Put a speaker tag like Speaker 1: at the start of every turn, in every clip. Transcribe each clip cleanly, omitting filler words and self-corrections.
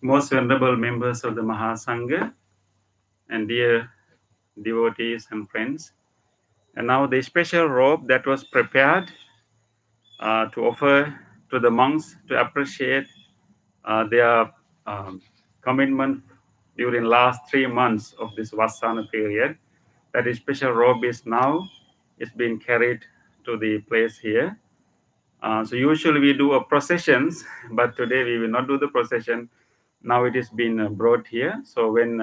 Speaker 1: Most venerable members of the Mahasangha and dear devotees and friends. And now the special robe that was prepared to offer to the monks to appreciate their commitment during last 3 months of this Vassana period. That special robe is now it's being carried to the place here. So usually we do a processions, but today we will not do the procession. Now it is being brought here. So when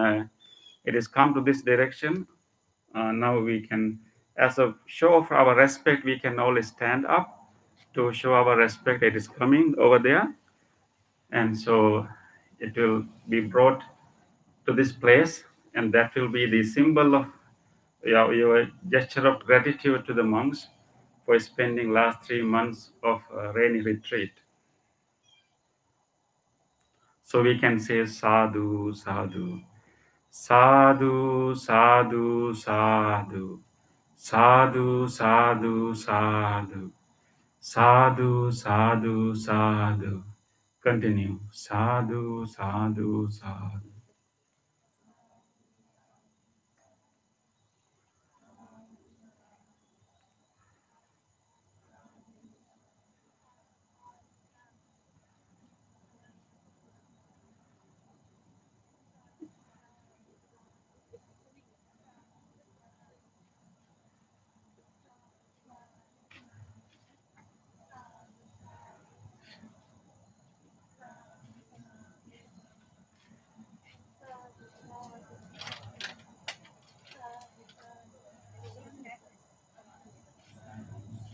Speaker 1: it is come to this direction, now we can, as a show of our respect, we can always stand up to show our respect. It is coming over there, and so it will be brought to this place, and that will be the symbol of your gesture of gratitude to the monks for spending last 3 months of rainy retreat. So we can say sadhu, sadhu, sadhu, sadhu, sadhu, sadhu, sadhu, sadhu, sadhu, sadhu, sadhu. Continue. Sadhu, sadhu, sadhu.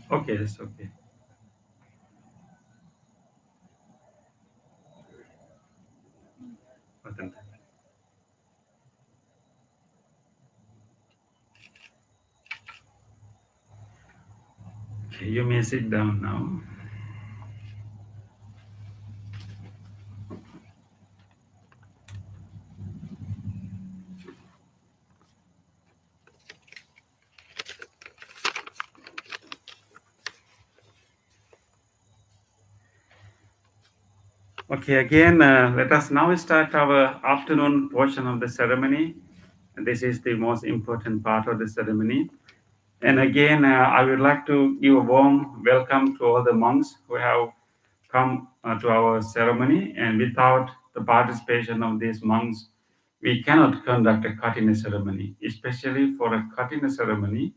Speaker 1: Okay, that's okay. Okay, you may sit down now. Okay, again, let us now start our afternoon portion of the ceremony. This is the most important part of the ceremony. And again, I would like to give a warm welcome to all the monks who have come to our ceremony. And without the participation of these monks, we cannot conduct a Kathina ceremony, especially for a Kathina ceremony.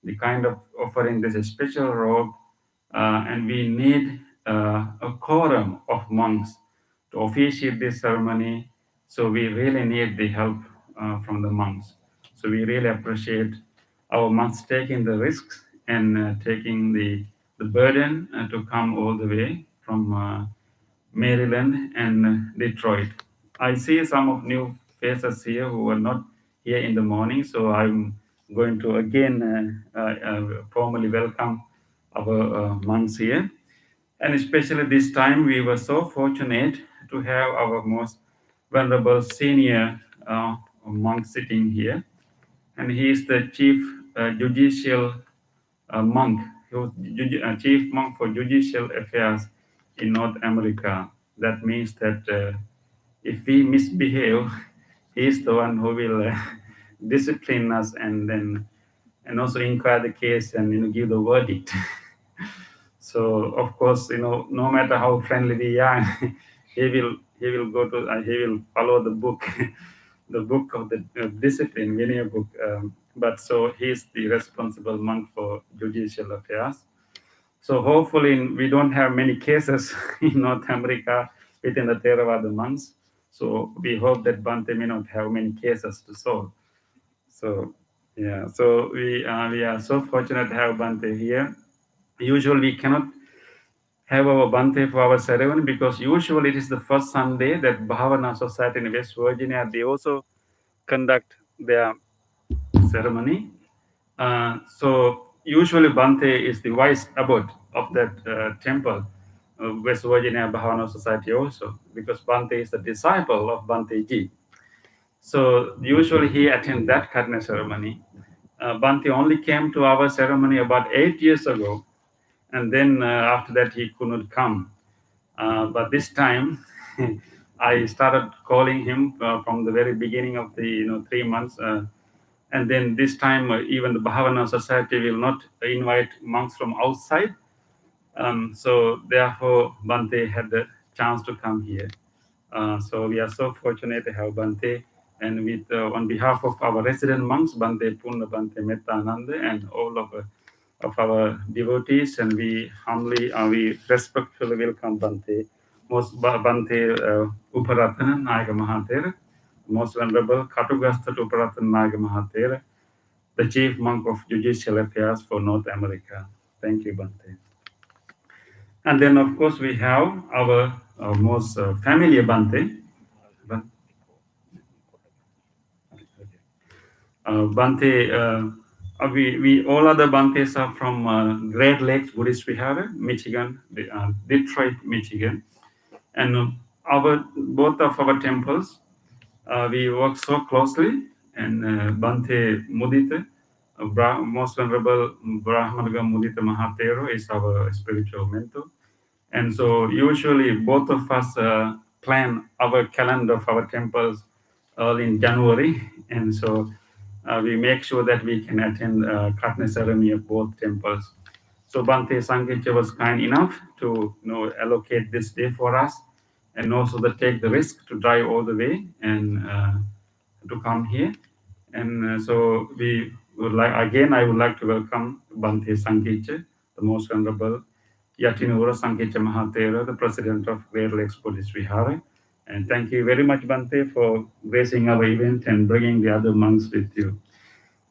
Speaker 1: The kind of offering this a special robe, and we need a quorum of monks to officiate this ceremony. So we really need the help from the monks. So we really appreciate our monks taking the risks and taking the burden to come all the way from Maryland and Detroit. I see some of new faces here who were not here in the morning, so I'm going to again formally welcome our monks here. And especially this time, we were so fortunate to have our most venerable senior monk sitting here, and he is the chief judicial monk. He was chief monk for judicial affairs in North America. That means that if we misbehave, he is the one who will discipline us and also inquire the case and give the verdict. So of course, no matter how friendly we are, he will go to he will follow the book, the book of the discipline, linear book. But so he's the responsible monk for judicial affairs. So hopefully we don't have many cases in North America within the Theravada monks. So we hope that Bhante may not have many cases to solve. So yeah, so we are so fortunate to have Bhante here. Usually we cannot have our Bhante for our ceremony because usually it is the first Sunday that Bhavana Society in West Virginia, they also conduct their ceremony. So usually Bhante is the vice abbot of that temple, West Virginia Bhavana Society also, because Bhante is the disciple of Bhante Ji. So usually he attends that Kathina ceremony. Bhante only came to our ceremony about 8 years ago, and then after that he could not come. But this time, I started calling him from the very beginning of the 3 months, and then this time even the Bhavana Society will not invite monks from outside. So therefore, Bhante had the chance to come here. So we are so fortunate to have Bhante, and with on behalf of our resident monks, Bhante Purna, Bhante Mettananda, and all of our devotees, and we humbly, we respectfully welcome Bhante, most Bhante Uparatana Naga Mahatera, most venerable Katugastha Uparatana Naga Mahatera, the chief monk of judicial affairs for North America. Thank you, Bhante. And then, of course, we have our most familiar Bhante. Bhante, we all other Bhantes are from Great Lakes Buddhist Vihara, Michigan, Detroit, Michigan, and our both of our temples, we work so closely. And Bhante Mudita, most venerable Brahmanaga Mudita Mahatero, is our spiritual mentor. And so usually both of us plan our calendar of our temples early in January. And so we make sure that we can attend Kathina ceremony of both temples. So Bhante Sankirti was kind enough to allocate this day for us, and also to take the risk to drive all the way and to come here. And so we would like, again, I would like to welcome Bhante Sankirti, the most venerable Yatinura Sankirti Mahatera, the president of Great Lakes Buddhist Vihara. And thank you very much, Bhante, for gracing our event and bringing the other monks with you.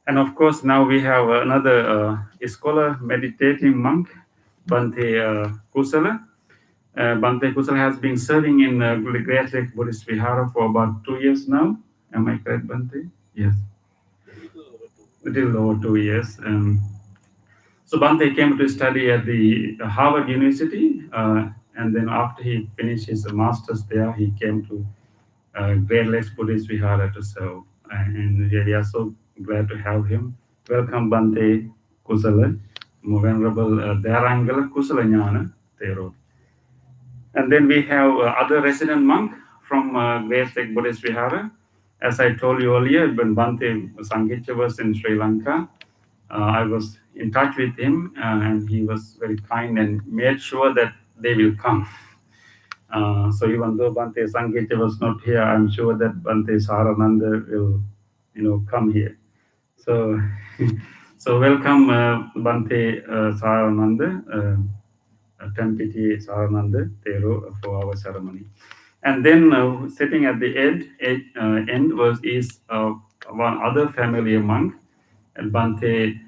Speaker 1: And of course, now we have another scholar meditating monk, Bhante Kusala. Bhante Kusala has been serving in Great Lake Buddhist Vihara for about 2 years now. Am I correct, Bhante? Yes. A little over 2 years. So Bhante came to study at the Harvard University, and then after he finished his master's there, he came to Great Lakes Buddhist Vihara to serve. And we are so glad to have him. Welcome, Bhante Kusala, Venerable Dharangala Kusala Jnana Tero. And then we have other resident monk from Great Lake Buddhist Vihara. As I told you earlier, when Bhante Sangecha was in Sri Lanka, I was in touch with him, and he was very kind and made sure that they will come. So even though Bhante Sangecha was not here, I'm sure that Bhante Sarananda will, come here. So, so welcome Bhante Sarananda, Tempiti Sarananda Tero for our ceremony. And then sitting at the end is one other family monk, Bhante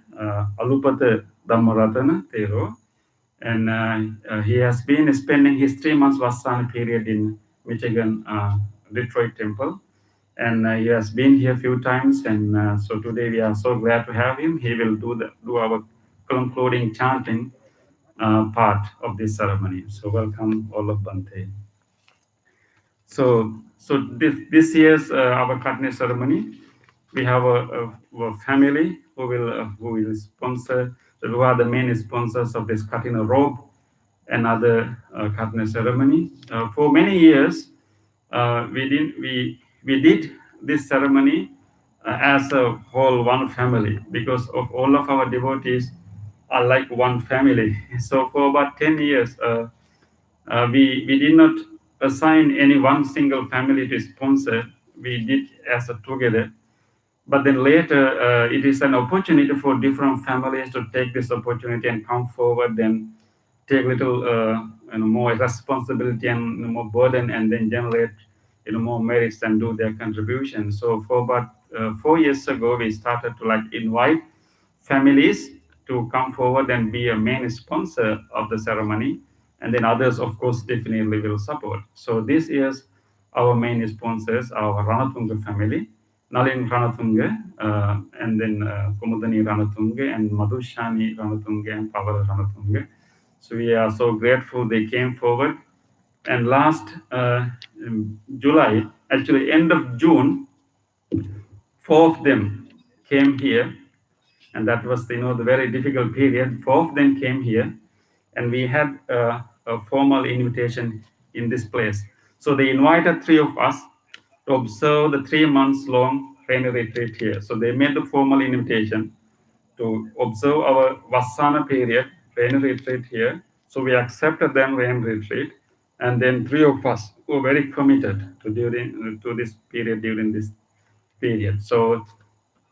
Speaker 1: Alupata Dhammaratana Tero, and he has been spending his 3 months Vassana period in Michigan Detroit Temple, and he has been here a few times, and so today we are so glad to have him. He will do our concluding chanting part of this ceremony. So welcome all of Bhante. So this year's our Kathina ceremony, we have a family who will sponsor, who are the main sponsors of this Kathina Robe and other Kathina ceremony. For many years, we did this ceremony as a whole one family, because of all of our devotees are like one family. So for about 10 years, we did not assign any one single family to sponsor. We did as a together. But then later, it is an opportunity for different families to take this opportunity and come forward and take little more responsibility and more burden, and then generate more merits and do their contribution. So for about 4 years ago, we started to invite families to come forward and be a main sponsor of the ceremony, and then others, of course, definitely will support. So this year's our main sponsors are our Ranatunga family, Nalin Ranatunga, and then Kumudani Ranatunga, and Madhushani Ranatunga, and Pavara Ranatunga. So we are so grateful they came forward. And last July, actually end of June, 4 of them came here, and that was the very difficult period. 4 of them came here, and we had a formal invitation in this place. So they invited 3 of us to observe the 3 months long rain retreat here. So they made the formal invitation to observe our Vassana period rain retreat here. So we accepted them rain retreat, and then 3 of us were very committed to this period during this period. So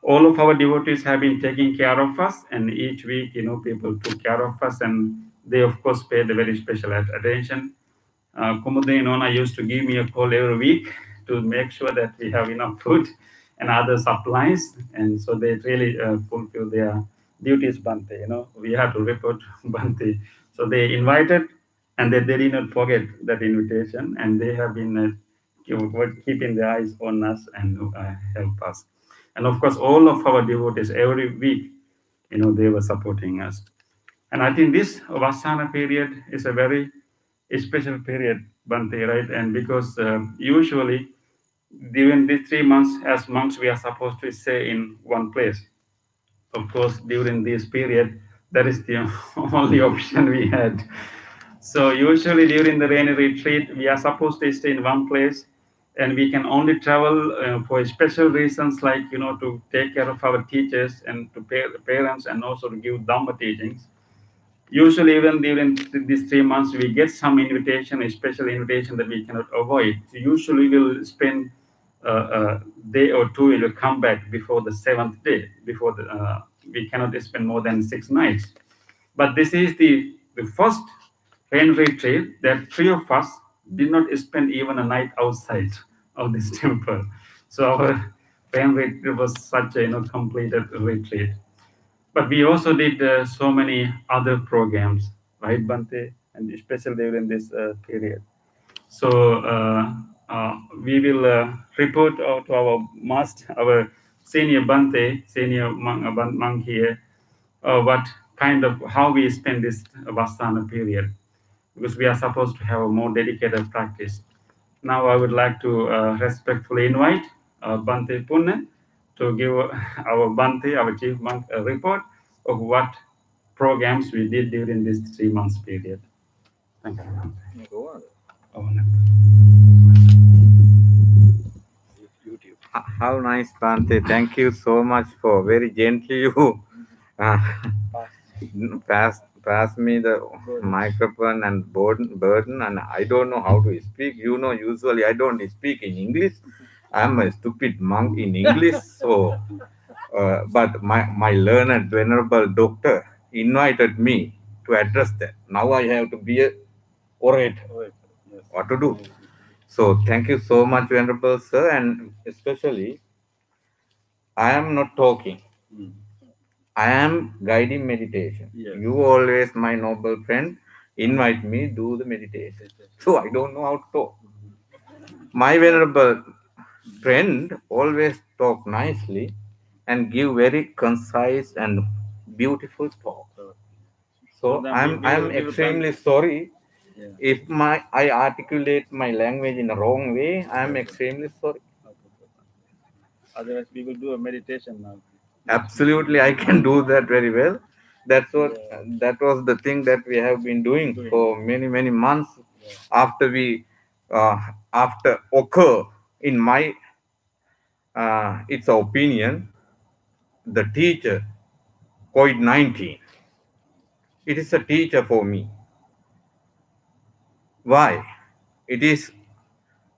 Speaker 1: all of our devotees have been taking care of us, and each week, people took care of us, and they, of course, paid a very special attention. Kumudin Nona used to give me a call every week to make sure that we have enough food and other supplies, and so they really fulfill their duties, Bante. We have to report Bante. So they invited, and they did not forget that invitation, and they have been keeping their eyes on us and help us. And of course, all of our devotees every week, they were supporting us. And I think this Vassana period is a very special period, Bante, right? And because usually during these 3 months, as monks, we are supposed to stay in one place. Of course, during this period, that is the only option we had. So usually during the rainy retreat, we are supposed to stay in one place, and we can only travel for special reasons, like to take care of our teachers and to pay the parents, and also to give Dhamma teachings. Usually, even during these 3 months, we get some invitation, a special invitation that we cannot avoid. So usually, we'll spend a day or two, and we'll come back before the 7th day. We cannot spend more than 6 nights. But this is the first rain retreat that 3 of us did not spend even a night outside of this temple. So our rain retreat was such a completed retreat. But we also did so many other programs, right, Bante, and especially during this period. So we will report to our master, our senior Bante, senior monk here, what kind of how we spend this Vastana period, because we are supposed to have a more dedicated practice. Now I would like to respectfully invite Bante Punne to give our Bante, our chief monk, a report of what programs we did during this 3 months period. Thank you.
Speaker 2: How nice, Bante. Thank you so much for very gently you uh, pass me the microphone and burden, and I don't know how to speak. You know, usually I don't speak in English. I'm a stupid monk in English. So, but my learned venerable doctor invited me to address that. Now I have to be a orator. What to do? So thank you so much, venerable sir, and especially I am not talking. I am guiding meditation. Yes. You always, my noble friend, invite me do the meditation. So I don't know how to talk. My venerable friend always talk nicely and give very concise and beautiful talk. So I'm extremely sorry if my I articulate my language in the wrong way. I'm extremely sorry.
Speaker 1: Otherwise, we will do a meditation now.
Speaker 2: Absolutely, I can do that very well. That's what that was the thing that we have been doing for many months. After we after occur in my its opinion, the teacher COVID-19. It is a teacher for me. Why? It is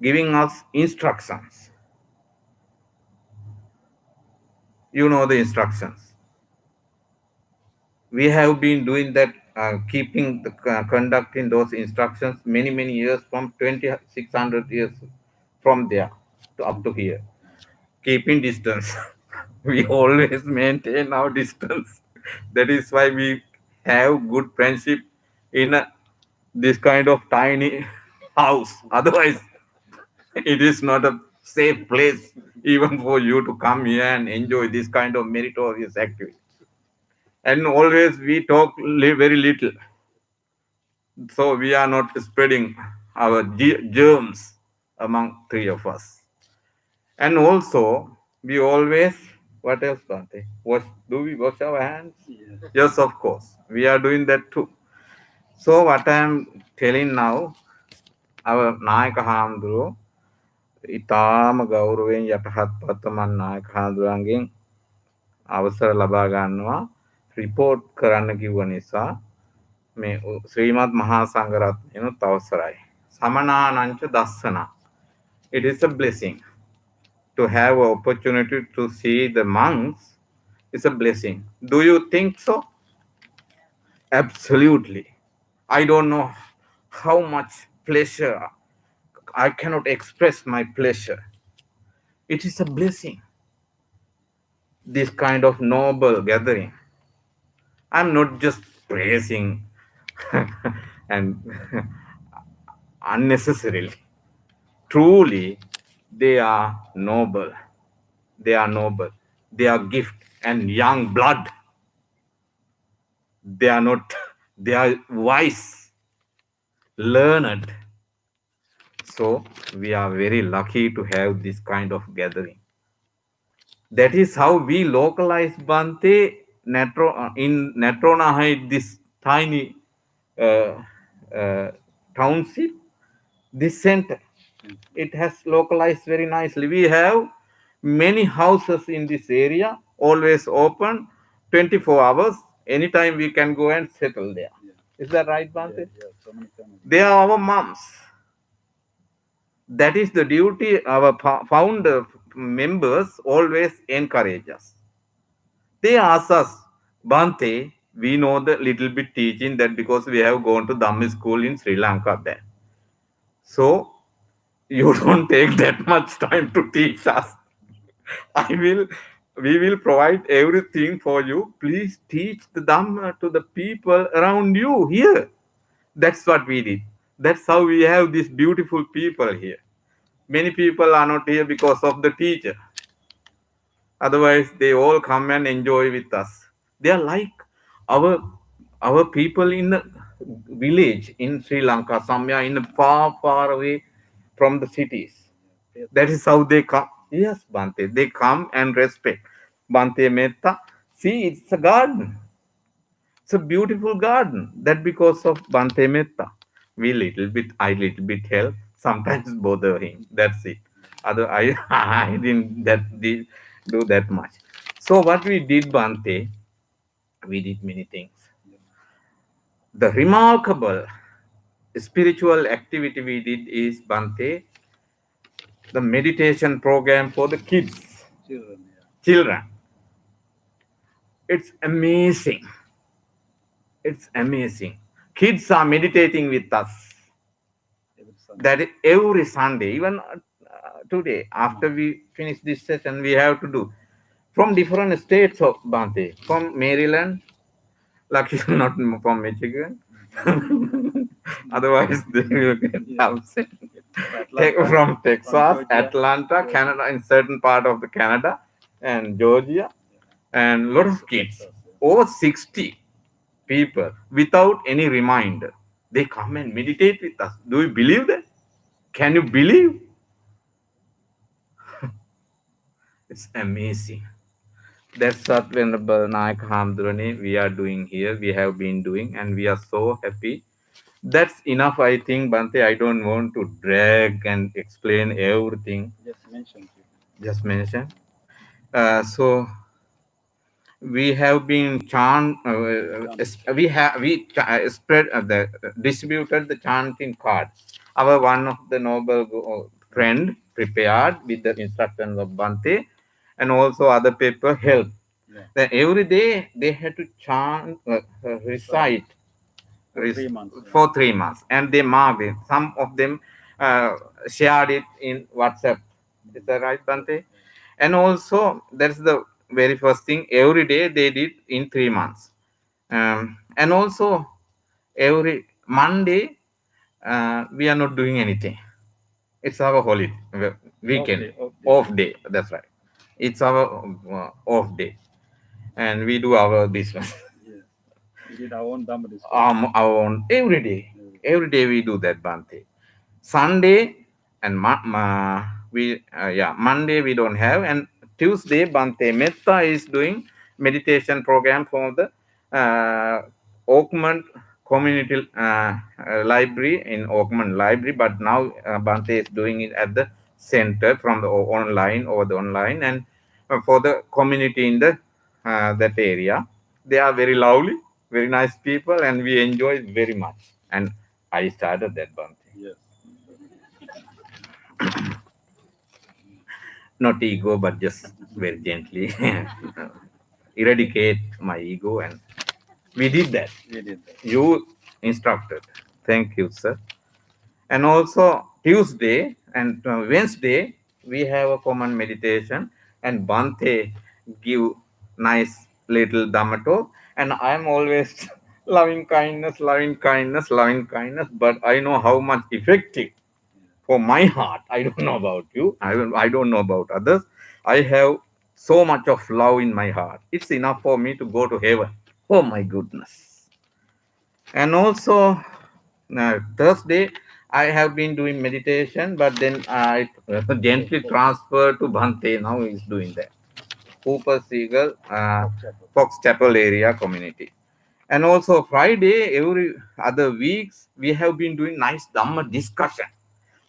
Speaker 2: giving us instructions. You know the instructions. We have been doing that, keeping the conducting those instructions many years from 2600 years from there to up to here, keeping distance. We always maintain our distance. That is why we have good friendship in this kind of tiny house. Otherwise it is not a safe place even for you to come here and enjoy this kind of meritorious activity. And always we talk very little, so we are not spreading our germs among three of us. And also we always, what else, Bhante? Wash, do we wash our hands? Yes, of course we are doing that too. So what I am telling now, our Nayaka Hamduro ඉතාම ගෞරවයෙන් යටහත් පත්තමන් නායක හාමුදුරන්ගෙන් අවසර ලබා ගන්නවා report කරන්න කිව්ව නිසා මේ ශ්‍රීමත් මහා සංඝරත්නයනොත් අවසරයි. සමනානංච දස්සනා. It is a blessing to have an opportunity to see the monks. Is a blessing. Do you think so? Absolutely. I don't know how much pleasure. I cannot express my pleasure. It is a blessing. This kind of noble gathering. I'm not just praising and unnecessarily. Truly, they are noble. They are noble. They are gift and young blood. They are not, they are wise, learned. So we are very lucky to have this kind of gathering. That is how we localize Bante in Natrona Heights, this tiny uh, uh, township, this center. It has localized very nicely. We have many houses in this area, always open 24 hours. Anytime we can go and settle there. Is that right, Bante? They are our moms. That is the duty our founder members always encourage us. They ask us, Bante, we know the little bit teaching that because we have gone to Dhamma school in Sri Lanka there. So you don't take that much time to teach us. We will provide everything for you. Please teach the Dhamma to the people around you here. That's what we did. That's how we have these beautiful people here. Many people are not here because of the teacher. Otherwise, they all come and enjoy with us. They are like our our people in the village in Sri Lanka, somewhere in far away from the cities. That is how they come. Yes, Bante. They come and respect. Bante Metta. See, it's a garden. It's a beautiful garden. That because of Bante Metta. We little bit, I little bit help. Sometimes bother him. That's it. Other, I I didn't do that much. So what we did, Bante, we did many things. The remarkable spiritual activity we did is, Bante, the meditation program for the kids, children. It's amazing. It's amazing. Kids are meditating with us. That is every Sunday, even today, after we finish this session, we have to do from different states of Bante, from Maryland, lucky not from Michigan. Otherwise, they will get upset. From Texas, Atlanta, Canada, in certain part of the Canada, and Georgia, and a lot of kids, over 60 people, without any reminder. They come and meditate with us. Do you believe that? Can you believe? It's amazing. That's what Venerable Nayak Hamdurani we are doing here. We have been doing, and we are so happy. That's enough, I think, Bante. I don't want to drag and explain everything. Just mention. So we have been spread the distributed the chanting cards. Our one of the noble friend prepared with the instructions of Bante, and also other people help. Then every day they had to chant, recite for 3 months, and they marked it. Some of them shared it in WhatsApp. Is that right, Bante? And also, that's the very first thing. Every day they did in 3 months, and also every Monday we are not doing anything. It's our holiday, weekend, off day. That's right. It's our off day, and we do our business. Our own every day we do that, Bante. Sunday and Monday we don't have, and Tuesday Bante Metta is doing meditation program for the Oakman Community Library in Oakman Library, but now Bante is doing it at the center from the online over the online, and for the community in the that area. They are very lovely, very nice people, and we enjoy it very much. And I started that Bante. Not ego, but just very gently eradicate my ego, and we did that. You instructed. Thank you, sir. And also Tuesday and Wednesday we have a common meditation, and Bante give nice little Dhamma talk, and I'm always loving kindness, loving kindness, loving kindness, but I know how much effective for my heart. I don't know about you. I don't know about others. I have so much of love in my heart. It's enough for me to go to heaven. Oh my goodness. And also Thursday, I have been doing meditation, but then I gently transferred to Bhante. Now he's doing that. Cooper Seagull, Fox Chapel area community. And also Friday, every other weeks, we have been doing nice Dhamma discussion.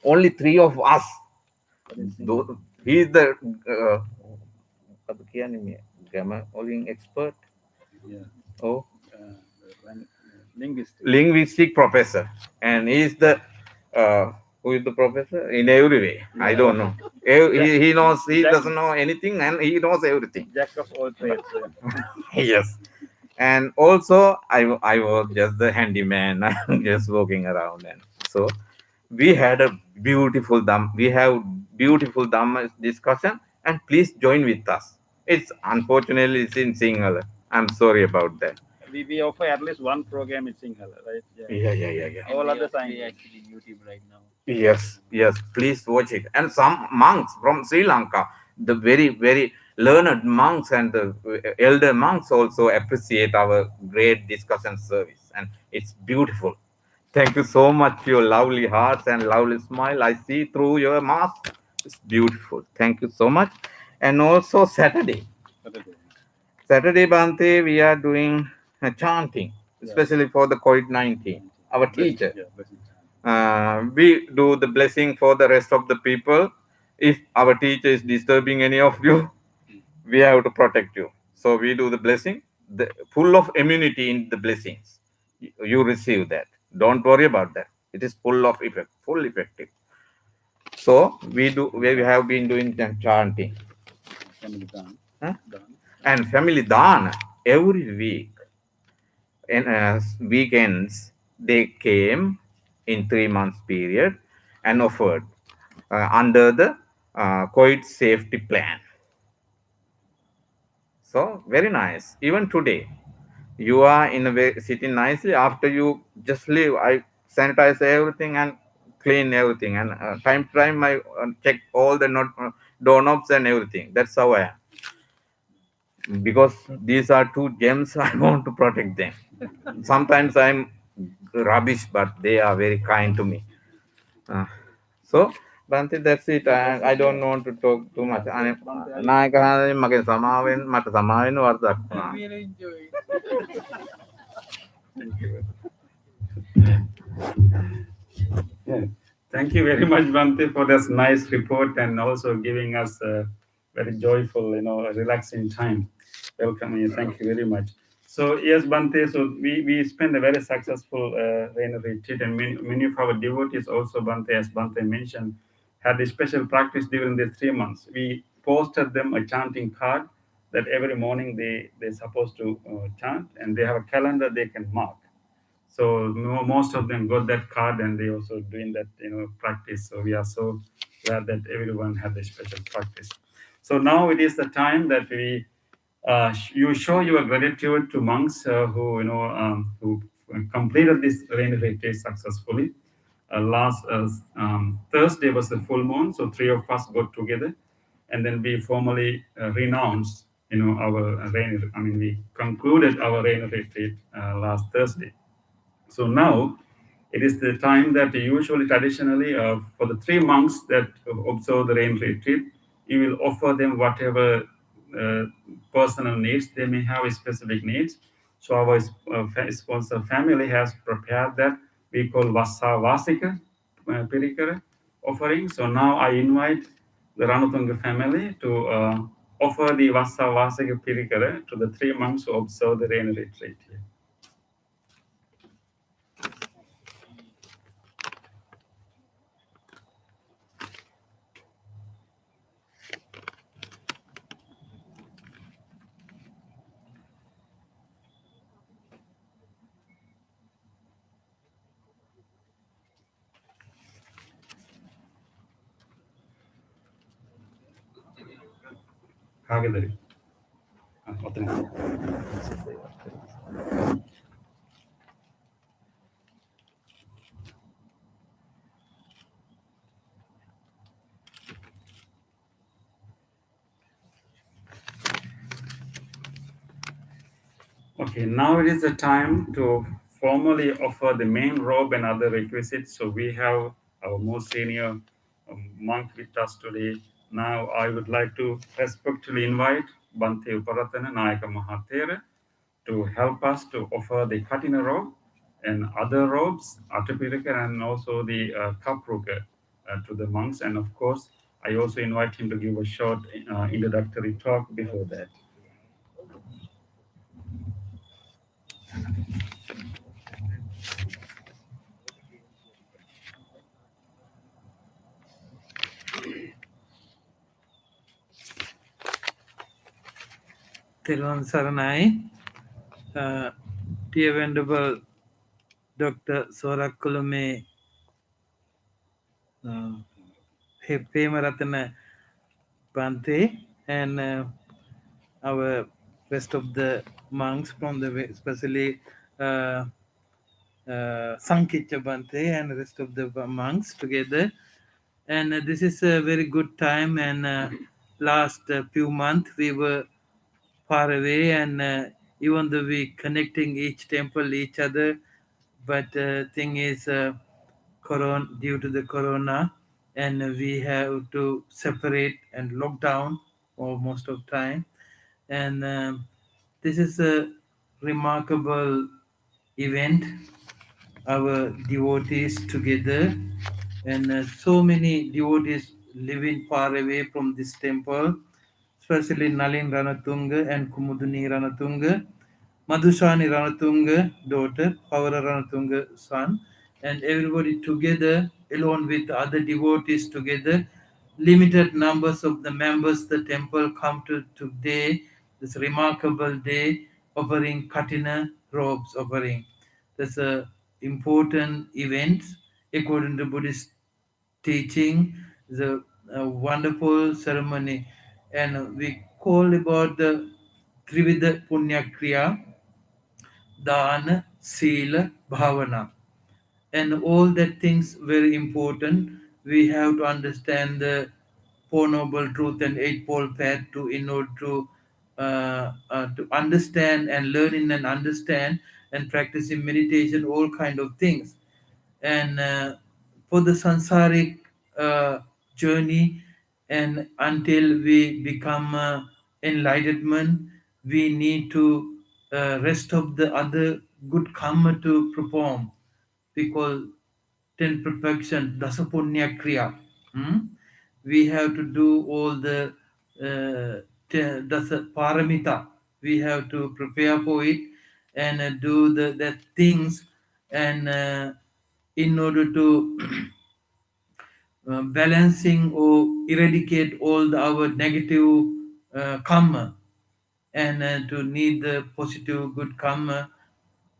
Speaker 2: Only three of us. He is the grammar expert. Oh, linguistic professor, and he is the who is the professor in every way. I don't know. He knows. He doesn't know anything, and he knows everything. Jack of all trades. Yes. And also, I was just the handyman. I'm just walking around, and so we had a beautiful we have beautiful Dhamma discussion, and please join with us. It's unfortunately it's in Sinhala. I'm sorry about that. We offer at least one program in Sinhala, right? Yeah. All other signs actually YouTube right now. Yes. Please watch it. And some monks from Sri Lanka, the very learned monks and the elder monks also appreciate our great discussion service, and it's beautiful. Thank you so much for your lovely hearts and lovely smile. I see through your mask. It's beautiful. Thank you so much. And also Saturday, Bante, we are doing chanting, especially for the COVID-19. Our teacher. We do the blessing for the rest of the people. If our teacher is disturbing any of you, we have to protect you. So we do the blessing, full of immunity in the blessings. You receive that. Don't worry about that. It is full of effect, full effective. So we have been doing chanting. Huh? And family dana every week. And weekends they came in 3 months period and offered under the COVID safety plan. So very nice. Even today, you are in a way sitting nicely. After you just leave, I sanitize everything and clean everything, and time to time I check all the doorknobs and everything. That's how I am, because these are two gems. I want to protect them. Sometimes I'm rubbish, but they are very kind to me. Uh, so, Bante, that's it. I don't want to talk too much. නායක මගේ සමාවෙන් මට සමාවෙන් වර්ධක් වුණා.
Speaker 1: Thank you. Yeah. Thank you very much, Bante, for this nice report and also giving us a very joyful, relaxing time. Welcome you. Thank you very much. So yes, Bante. So we spent a very successful rain retreat, and many of our devotees also, Bante, as Bante mentioned, had a special practice during the 3 months. We posted them a chanting card that every morning they're supposed to chant, and they have a calendar they can mark. So most of them got that card, and they also doing that practice. So we are so glad that everyone had a special practice. So now it is the time that you show your gratitude to monks who completed this rain retreat successfully. Last Thursday was the full moon, so three of us got together, and then we formally renounced our rain. I mean, we concluded our rain retreat last Thursday. So now it is the time that usually traditionally for the three monks that observe the rain retreat, you will offer them whatever uh, personal needs they may have, specific needs. So our sponsor family has prepared that we call Vassa Vasika Pirikara offering. So now I invite the Ranutunga family to offer the Vassa Vasika Pirikara to the three monks who observe the rain retreat here. ಹಾಗಿದ್ದೀರಿ Okay, now it is the time to formally offer the main robe and other requisites. So we have our most senior monk with us today. Now I would like to respectfully invite Bante Uparatana Nayaka Mahathera to help us to offer the Kathina robe and other robes, Atapirika, and also the Kapruka to the monks. And of course, I also invite him to give a short introductory talk before that.
Speaker 3: Thiruvan Saranai, Dear Venerable Dr. Sorakulume Pemaratana Bante, and our rest of the monks from the especially Sankicha Bante and rest of the monks together. And this is a very good time. And last few months we were far away, and even though we connecting each temple each other, but thing is due to the corona, and we have to separate and lock down for most of time. And this is a remarkable event our devotees together, and so many devotees living far away from this temple, especially Nalin Ranatunga and Kumuduni Ranatunga, Madhusani Ranatunga daughter, Pavara Ranatunga son, and everybody together, along with other devotees together. Limited numbers of the members the temple come to today, this remarkable day, offering Kathina robes offering. That's a important event according to Buddhist teaching. The a wonderful ceremony, and we call about the Trivida Punya Kriya, Dana, Sila, Bhavana, and all that things very important. We have to understand the Four Noble Truth and Eightfold Path to in order to understand and learning and understand and practicing meditation, all kind of things. And for the sansaric journey, and until we become enlightenment, we need to rest of the other good karma to perform. We call 10 perfection, dasapunya kriya. Hmm? We have to do all the dasa paramita. We have to prepare for it and do the things, and in order to balancing or eradicate all our negative karma, and to need the positive good karma,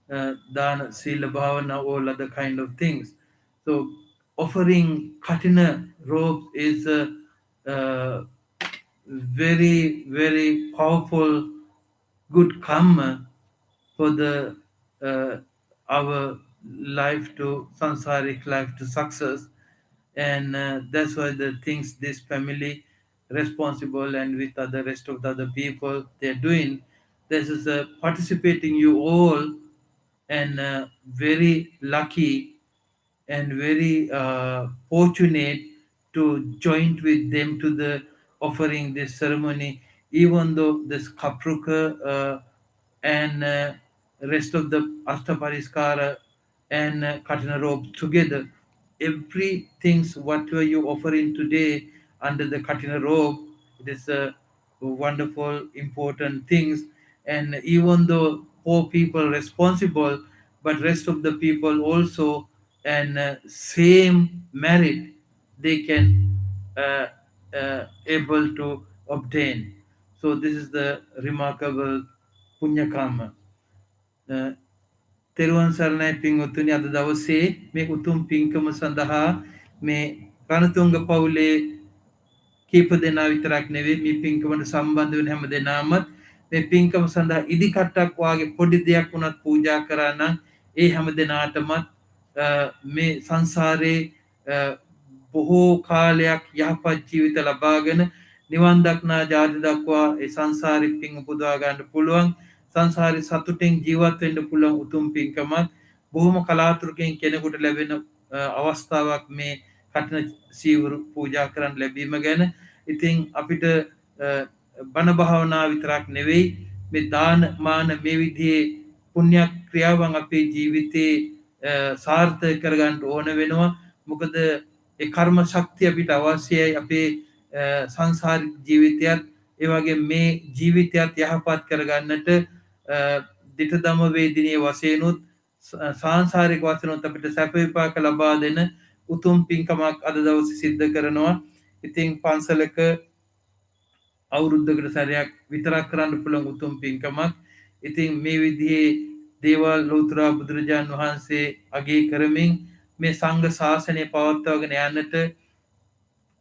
Speaker 3: dana, sila, bhavana, all other kind of things. So offering Kathina robe is a very, very powerful good karma for the our life to sansaric life to success. And that's why the things this family responsible, and with other rest of the other people they're doing, this is participating you all, and very lucky and very fortunate to join with them to the offering this ceremony, even though this kapruka and rest of the Astapariskara and Katina robe together. Everything's whatever you offering today under the Katina robe, it is a wonderful, important things. And even though poor people responsible, but rest of the people also, and same merit they can able to obtain. So this is the remarkable punya karma. තෙරුවන් සරණයි පින්වත්නි, අද දවසේ මේ උතුම් පින්කම සඳහා මේ රණතුංග පවුලේ කීප දෙනා විතරක් නෙවෙයි, මේ පින්කමට සම්බන්ධ වෙන හැම දෙනාමත් මේ පින්කම සඳහා ඉදිකට්ටක් වාගේ පොඩි දෙයක් වුණත් පූජා කරා නම් ඒ හැම දෙනාටමත් මේ සංසාරේ බොහෝ කාලයක් යහපත් ජීවිත ලබාගෙන නිවන් දක්නා ජාති දක්වා ඒ සංසාරේ පින් උපදවා ගන්න පුළුවන්, සංසාරේ සතුටින් ජීවත් වෙන්න පුළුවන් උතුම් පින්කමක් බොහොම කලාතුරකින් කෙනෙකුට ලැබෙන අවස්ථාවක් මේ කඨින සීවරු පූජා කරන්න ලැබීම ගැන. ඉතින් අපිට බණ භාවනා විතරක් නෙවෙයි, මේ දාන මාන මේ විදිහේ පුණ්‍ය ක්‍රියාවන් අපේ ජීවිතේ සාර්ථක කරගන්න ඕන වෙනවා. මොකද ඒ කර්ම ශක්තිය අපිට අවශ්‍යයි අපේ සංසාරික ජීවිතයත් ඒ වගේ මේ ජීවිතයත් යහපත් කරගන්නට. දිට දම වේදිනිය වශයෙන්ුත් සාංසාරික වශයෙන්ුත් අපිට සැප විපාක ලබා දෙන උතුම් පින්කමක් අද දවසේ සිද්ධ කරනවා. ඉතින් පන්සලක අවුරුද්දකට සැරයක් විතරක් කරන්න පුළුවන් උතුම් පින්කමක්. ඉතින් මේ විදිහේ දේවල් ලෞතර බුදුරජාන් වහන්සේ අගය කරමින් මේ සංඝ ශාසනය පවත්වාගෙන යන්නට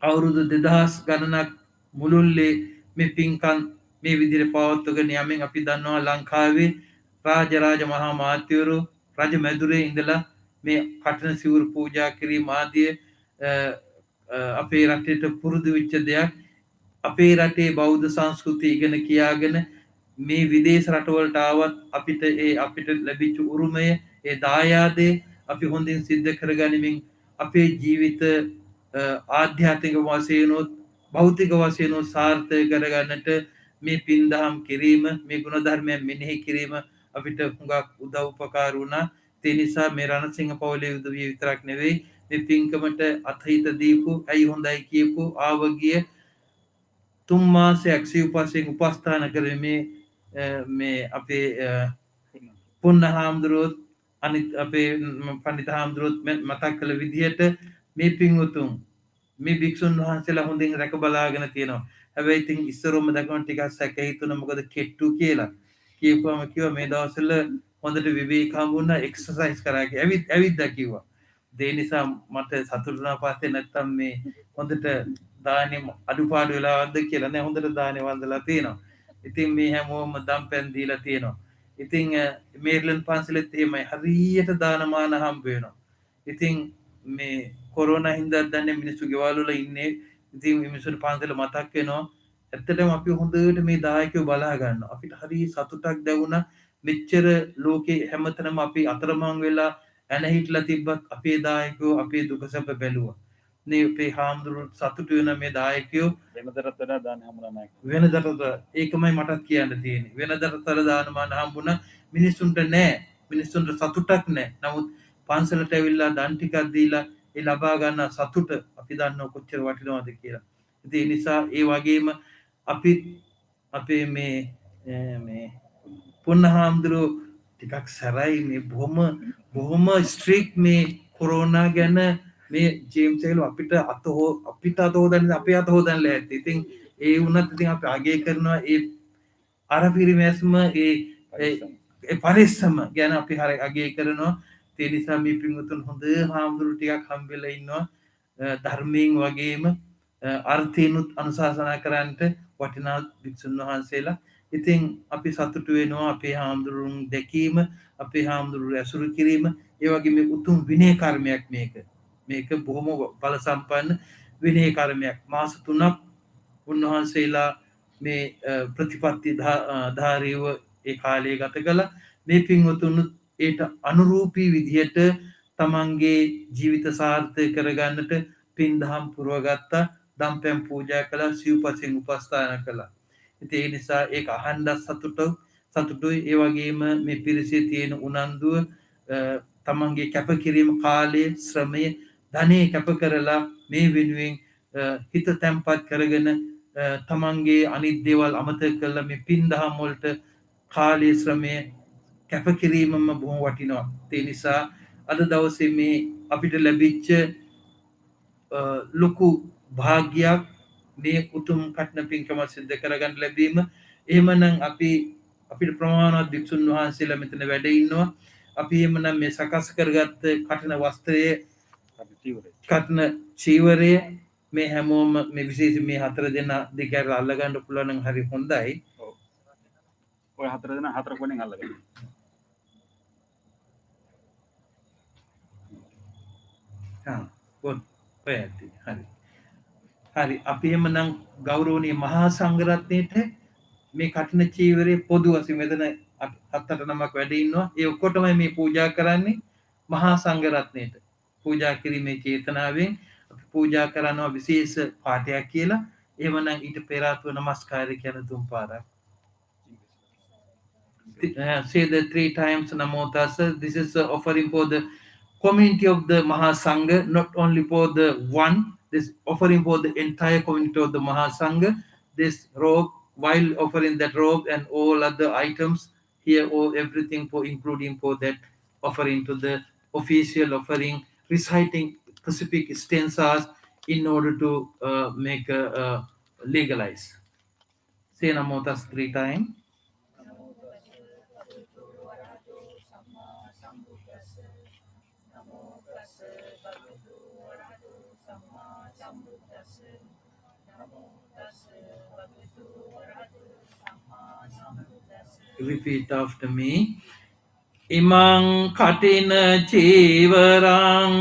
Speaker 3: අවුරුදු 2000 ගණනක් මුළුල්ලේ මේ පින්කම් මේ විදිහට පවත්වාගෙන යමින් අපි දන්නවා ලංකාවේ රාජරාජ මහා මාත්‍යවරු රජ මැදුරේ ඉඳලා මේ කඨින සිවුරු පූජා කිරීම ආදී අපේ රටේට පුරුදු වෙච්ච දෙයක්. අපේ රටේ බෞද්ධ සංස්කෘතිය ඉගෙන කියාගෙන මේ විදේශ රටවලට ආවත් අපිට අපිට ලැබිච්ච උරුමය, ඒ දායාදේ අපි හොඳින් සිද්ධ කරගනිමින් අපේ ජීවිත ආධ්‍යාත්මික වශයෙන්ුත් භෞතික වශයෙන්ුත් සාර්ථක කරගන්නට මේ පින්දහම් කිරීම, මේ ගුණ ධර්මයන් මෙනෙහි කිරීම අපිට හුඟක් උදව් උපකාර වුණා. ඒ නිසා මේ රණසිංහ පවුලේ උදවිය විතරක් නෙවෙයි මේ පින්කමට අතහිත දීපු ඇයි හොඳයි කියපු ආව ගිය 3 මාසයක් සිව්පසයෙන් උපස්ථාන කරේ මේ අපේ පුන්න හාමුදුරුවොත් අනිත් අපේ පණ්ඩිත හාමුදුරුවොත් මතක් කළ විදිහට මේ පින්වතුන් මේ භික්ෂුන් වහන්සේලා හොඳින් රැක බලාගෙන තියෙනවා. හැබැයි ඉතින් ඉස්සරොම දැකම ටිකක් සැක හිතුණා මොකද කෙට්ටු කියලා. කියපුවම කිව්වා මේ දවස්වල හොඳට විවේක හම්බුණා එක්සර්සයිස් කරා කියලා. ඇවිද්දා කිව්වා. ඒ නිසා මට සතුටු වුණා පස්සේ නැත්තම් මේ හොඳට දානෙ අඩුපාඩු වෙලාවක්ද කියලා නෑ හොඳට දානෙ වන්දලා තියෙනවා. ඉතින් මේ හැමෝම දම් පැන් දීලා තියෙනවා. ඉතින් මේර්ලන් පන්සලෙත් එහෙමයි හරියට දානමාන හම්බ වෙනවා. ඉතින් මේ කොරෝනා හින්දා දන්නේ මිනිස්සු ගෙවල් වල ඉන්නේ. ඉතින් මිනිස්සුන්ට පන්සල මතක් වෙනවා. ඇත්තටම අපි හොඳට මේ දායකයෝ බලා ගන්නවා. අපිට හරි සතුටක් දැනුණා. මෙච්චර ලෝකේ හැමතැනම අපි අතරමං වෙලා ඇන හිටලා තිබ්බත් අපේ දායකයෝ අපේ දුක සැප බැලුවා. මේ අපේ හාමුදුරුවෝ සතුටු වෙන මේ දායකයෝ
Speaker 1: වෙනදටත් වඩා දාන හම්බුණා නැහැ.
Speaker 3: වෙනදට ඒකමයි මටත් කියන්න තියෙන්නේ. වෙනදටතර දානමාන හම්බුණා මිනිස්සුන්ට නෑ. මිනිස්සුන්ට සතුටක් නෑ. නමුත් පන්සලට ඇවිල්ලා දන් ටිකක් දීලා ඒ ලබා ගන්න සතුට අපි දන්නව කොච්චර වටිනවද කියලා. ඉතින් ඒ නිසා ඒ වගේම අපි අපේ මේ පුන්න හාමුදුරුවෝ ටිකක් සැරයි මේ බොහොම ස්ට්‍රික් මේ කොරෝනා ගැන මේ ජේම්ස් එකල අපිට අත හොදන්න අපේ අත හොදන්න ලෑස්ති. ඉතින් ඒ වුණත් ඉතින් අපි අගය කරනවා ඒ අර පිරිමැස්ම ඒ පරිස්සම ගැන අපි හරි අගය කරනවා. ඒ නිසා මේ පින්වතුන් හොඳ හාමුදුරු ටිකක් හම්බෙලා ඉන්නවා. ධර්මයෙන් වගේම අර්ථයනුත් අනුශාසනා කරන්නට වටිනා භික්ෂුන් වහන්සේලා. ඉතින් අපි සතුටු වෙනවා අපේ හාමුදුරුවන් දැකීම, අපේ හාමුදුරුවෝ ඇසුරු කිරීම, ඒ වගේ මේ උතුම් විනය කර්මයක් මේක. මේක බොහොම බල සම්පන්න විනය කර්මයක්. මාස 3ක් උන්වහන්සේලා මේ ප්‍රතිපත්ති ධාරීව ඒ කාලය ගත කළා. මේ පින්වතුනුත් ඒට අනුරූපී විදිහට තමන්ගේ ජීවිත සාර්ථක කරගන්නට පින් දහම් පුරවගත්තා. දම් පැන් පූජා කළා, සිව්පසෙන් උපස්ථාන කළා. ඉතින් ඒ නිසා ඒක අහන්නත් සතුටුයි. ඒ වගේම මේ පිරිසේ තියෙන උනන්දුව තමන්ගේ කැපකිරීම කාලය ශ්‍රමය ධනය කැප කරලා මේ වෙනුවෙන් හිත තැන්පත් කරගෙන තමන්ගේ අනිත් දේවල් අමතක කරලා මේ පින් දහම් වලට කාලය ශ්‍රමය කැපකිරීමම බොහොම වටිනවා. ඒ නිසා අද දවසේ මේ අපිට ලැබිච්ච ලොකු භාග්‍යයක් මේ උතුම් කටන පින්කම සිද්ධ කරගන්න ලැබීම. එහෙමනම් අපිට ප්‍රමාණවත් භික්ෂුන් වහන්සේලා මෙතන වැඩ ඉන්නවා. අපි එහෙමනම් මේ සකස් කරගත්ත කටන වස්ත්‍රයේ කටන චීවරය මේ හැමෝම මේ විශේෂ මේ 4 දෙනා දෙකර අල්ලගන්න පුළුවන් නම් හරි හොඳයි.
Speaker 1: ඔය 4 දෙනා 4 කොනෙන් අල්ලගන්න.
Speaker 3: ඔය ඇති. හරි අපි එහෙමනම් ගෞරවනීය මහා සංඝරත්නයට මේ කඨින චීවරයේ පොදු වශයෙන් මෙතන 7-8 නමක් වැඩ ඉන්නවා. ඒ ඔක්කොටම මේ පූජා කරන්නේ මහා සංඝරත්නයට. පූජා කිරීමේ චේතනාවෙන් අපි පූජා කරනවා විශේෂ පාඨයක් කියලා. එහෙමනම් ඊට පෙර ආත්ම නමස්කාරය කියන 3 පාරක්. Say the 3 times Namo Tassa. This is offering for the community of the Mahasangha, not only for the one. This offering for the entire community of the Mahasangha. This robe, while offering that robe and all other items here, or everything for including for that offering to the official offering, reciting specific stanzas in order to make legalize. Say Namo Tassa 3 times. Repeat after me. Imang katina chivarang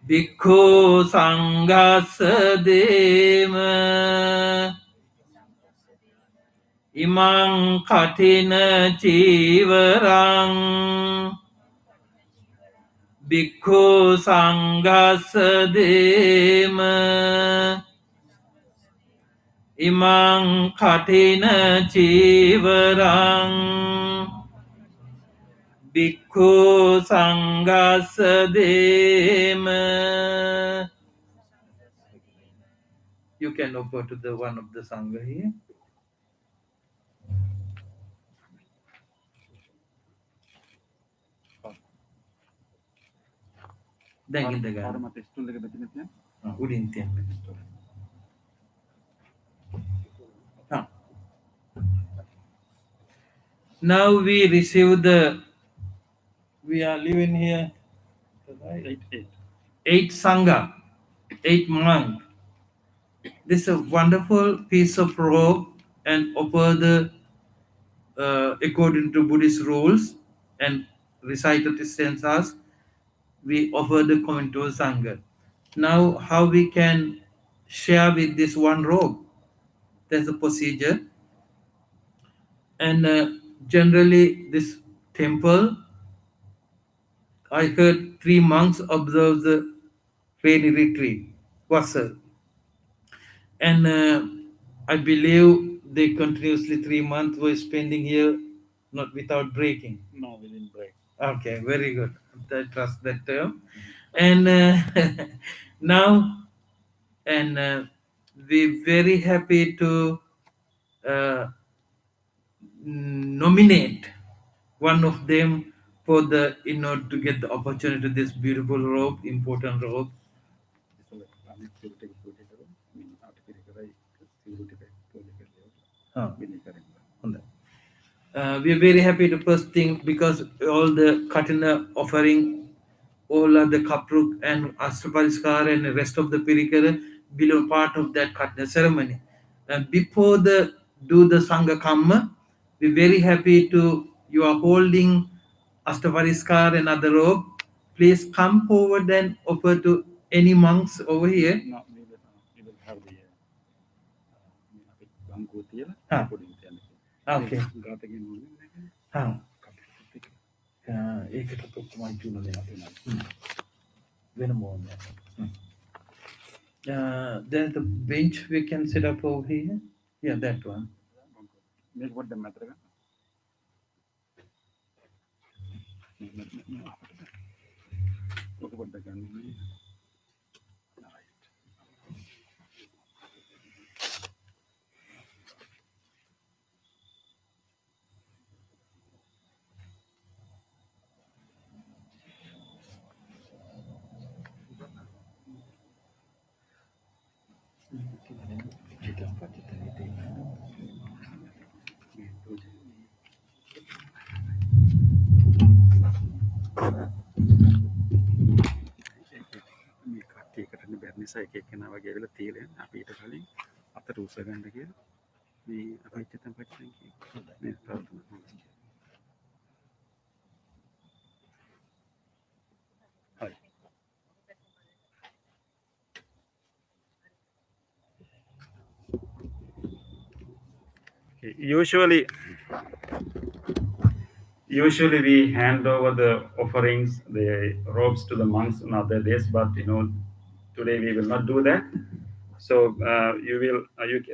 Speaker 3: bhikkhu sanghassa dema. Imang katina chivarang bhikkhu sanghassa dema. Imang katina chivarang Bhikkhu Sanghassa Dema. You can offer to the one of the Sangha here. දැන් ඉඳ ගන්න. උඩින් තියන්න. Now we receive we are living here, eight Sangha, 8 monk. This is a wonderful piece of robe and offer the according to Buddhist rules and recited stanzas, we offer the coin to Sangha. Now, how we can share with this one robe? There's a procedure. And generally, this temple, I heard 3 monks observe the rainy retreat, Vasa. And I believe they continuously 3 months were spending here, not without breaking.
Speaker 1: No, we didn't break.
Speaker 3: Okay, very good. I trust that term. And now, and we're very happy to nominate one of them for the to get the opportunity to this beautiful robe, important robe. We are very happy to first thing because all the Kathina offering, all of the Kapruk and Astapariskar and the rest of the Pirikara belong part of that Kathina ceremony. And before the do the Sangha Kamma, we're very happy to you are holding Astapariskar and other robe. Please come forward and offer to any monks over here.
Speaker 1: No, we will have the
Speaker 3: Okay. There's the bench we can set up over here. Yeah, that one.
Speaker 1: Make what the matter. Look what the gun. නිසා එක එක්කෙනා වගේ ඇවිල්ලා තීරෙන් අපි ඊට කලින් අතට උස ගන්න කියලා මේ අපිච්චතම් පච්චෙන් කියනවා මේ ප්‍රාර්ථනා කරනවා. හරි. Usually we hand over the offerings, the robes to the monks on other days, but today we will not do that. So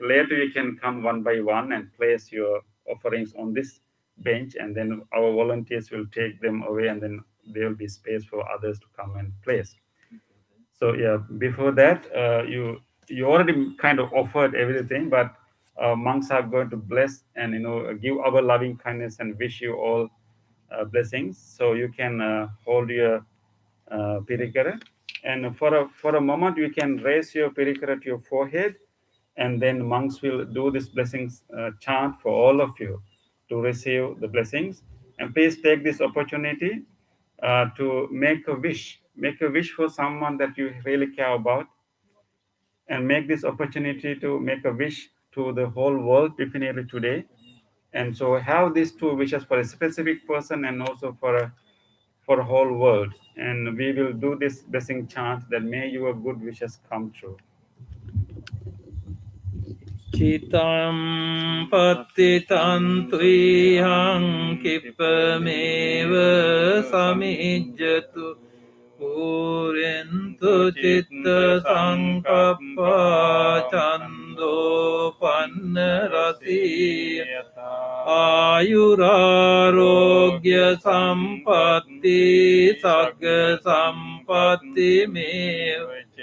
Speaker 1: later you can come one by one and place your offerings on this bench, and then our volunteers will take them away, and then there will be space for others to come and place. So yeah, before that, you already kind of offered everything, but monks are going to bless and give our loving kindness and wish you all blessings. So you can hold your pirikara. And for a moment, you can raise your pirikara to your forehead, and then monks will do this blessings chant for all of you to receive the blessings. And please take this opportunity to make a wish. Make a wish for someone that you really care about, and make this opportunity to make a wish to the whole world, definitely today. And so have these 2 wishes for a specific person and also for a whole world, and we will do this blessing chant that may your good wishes come true.
Speaker 3: Chitam patitam tuihang kipameva samijjatu purentu citta sankappa chando panna rasiyata ආයුරාරෝග්‍ය සම්පත්ති සග්ග සම්පත්ති මේවච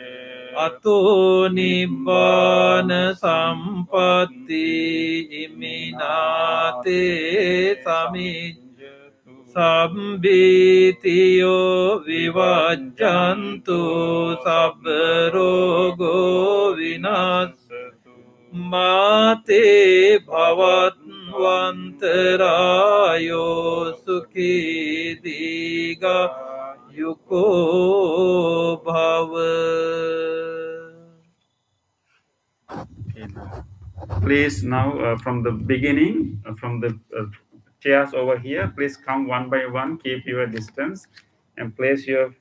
Speaker 3: අතෝ නිබ්බාන සම්පත්ති ඉමිනාතේ සමිජ්ජතු සම්බීතියෝ විවජ්ජන්තු සබ්බ රෝගෝ විනාශතු මාතේ භවත්වන්තරායෝ සුඛී දීඝා යුකෝ භව.
Speaker 1: Okay, now, please now from the beginning, from the chairs over here, please come one by one, keep your distance, and place your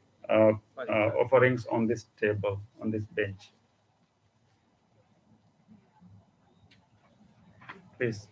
Speaker 1: offerings on this table, on this bench. Please.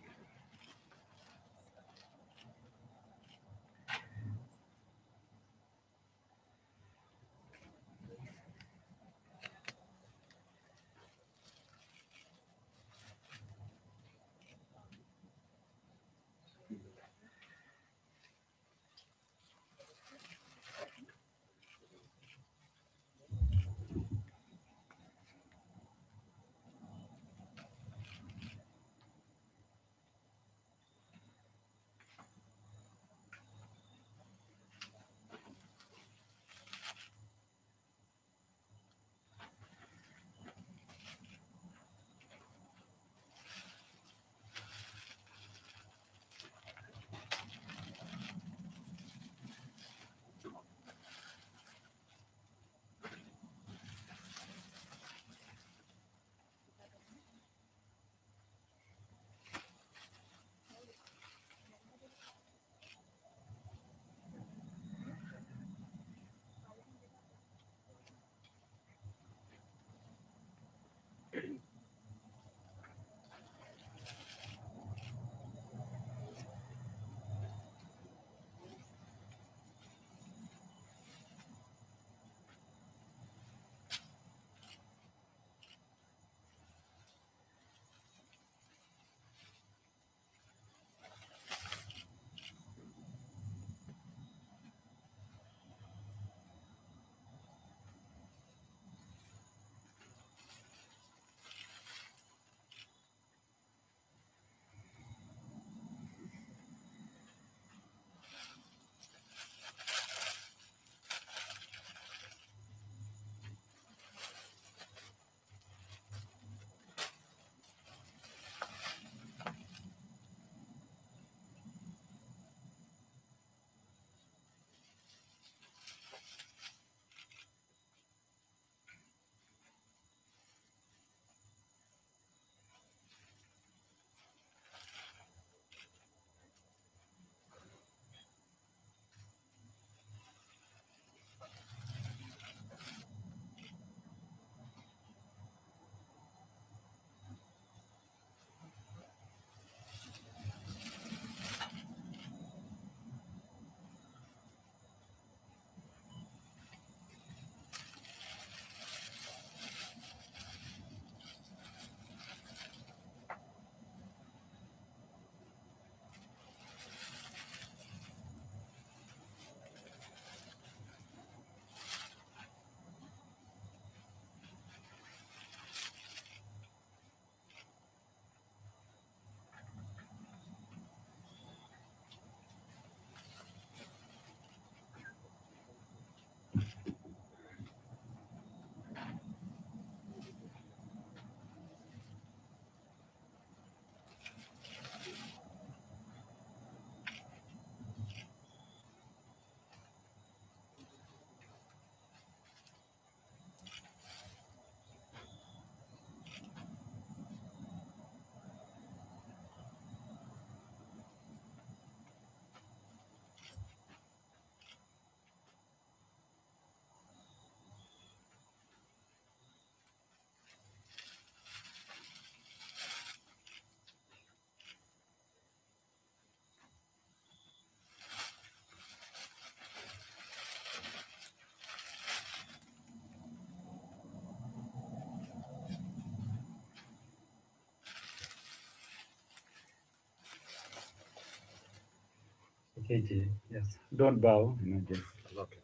Speaker 1: KJ, yes. Don't bow, just.
Speaker 2: Okay.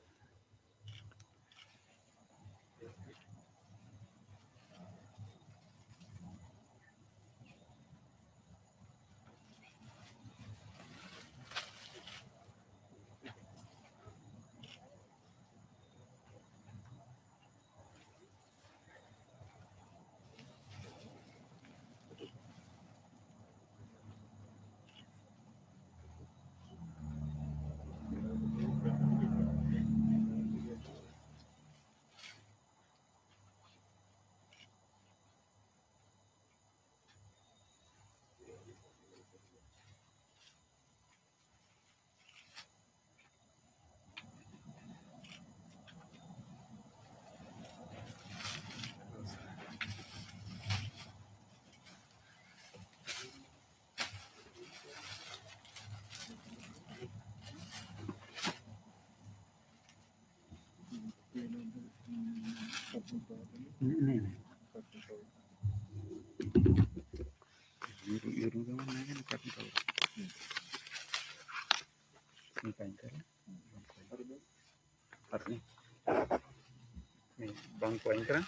Speaker 1: Bangku entra.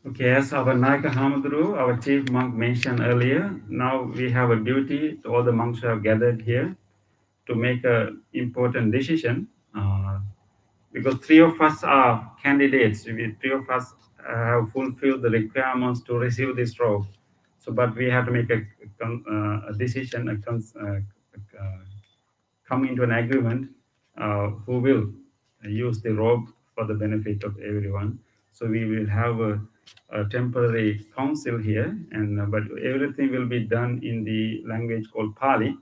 Speaker 1: Okay, as our Naika Hamadru, our chief monk mentioned earlier, now we have a duty to all the monks who have gathered here to make an important decision. Because three of us are candidates, three of us have fulfilled the requirements to receive this robe. So, but we have to make a decision, come into an agreement who will use the robe for the benefit of everyone. So we will have a temporary council here, and but everything will be done in the language called Pali.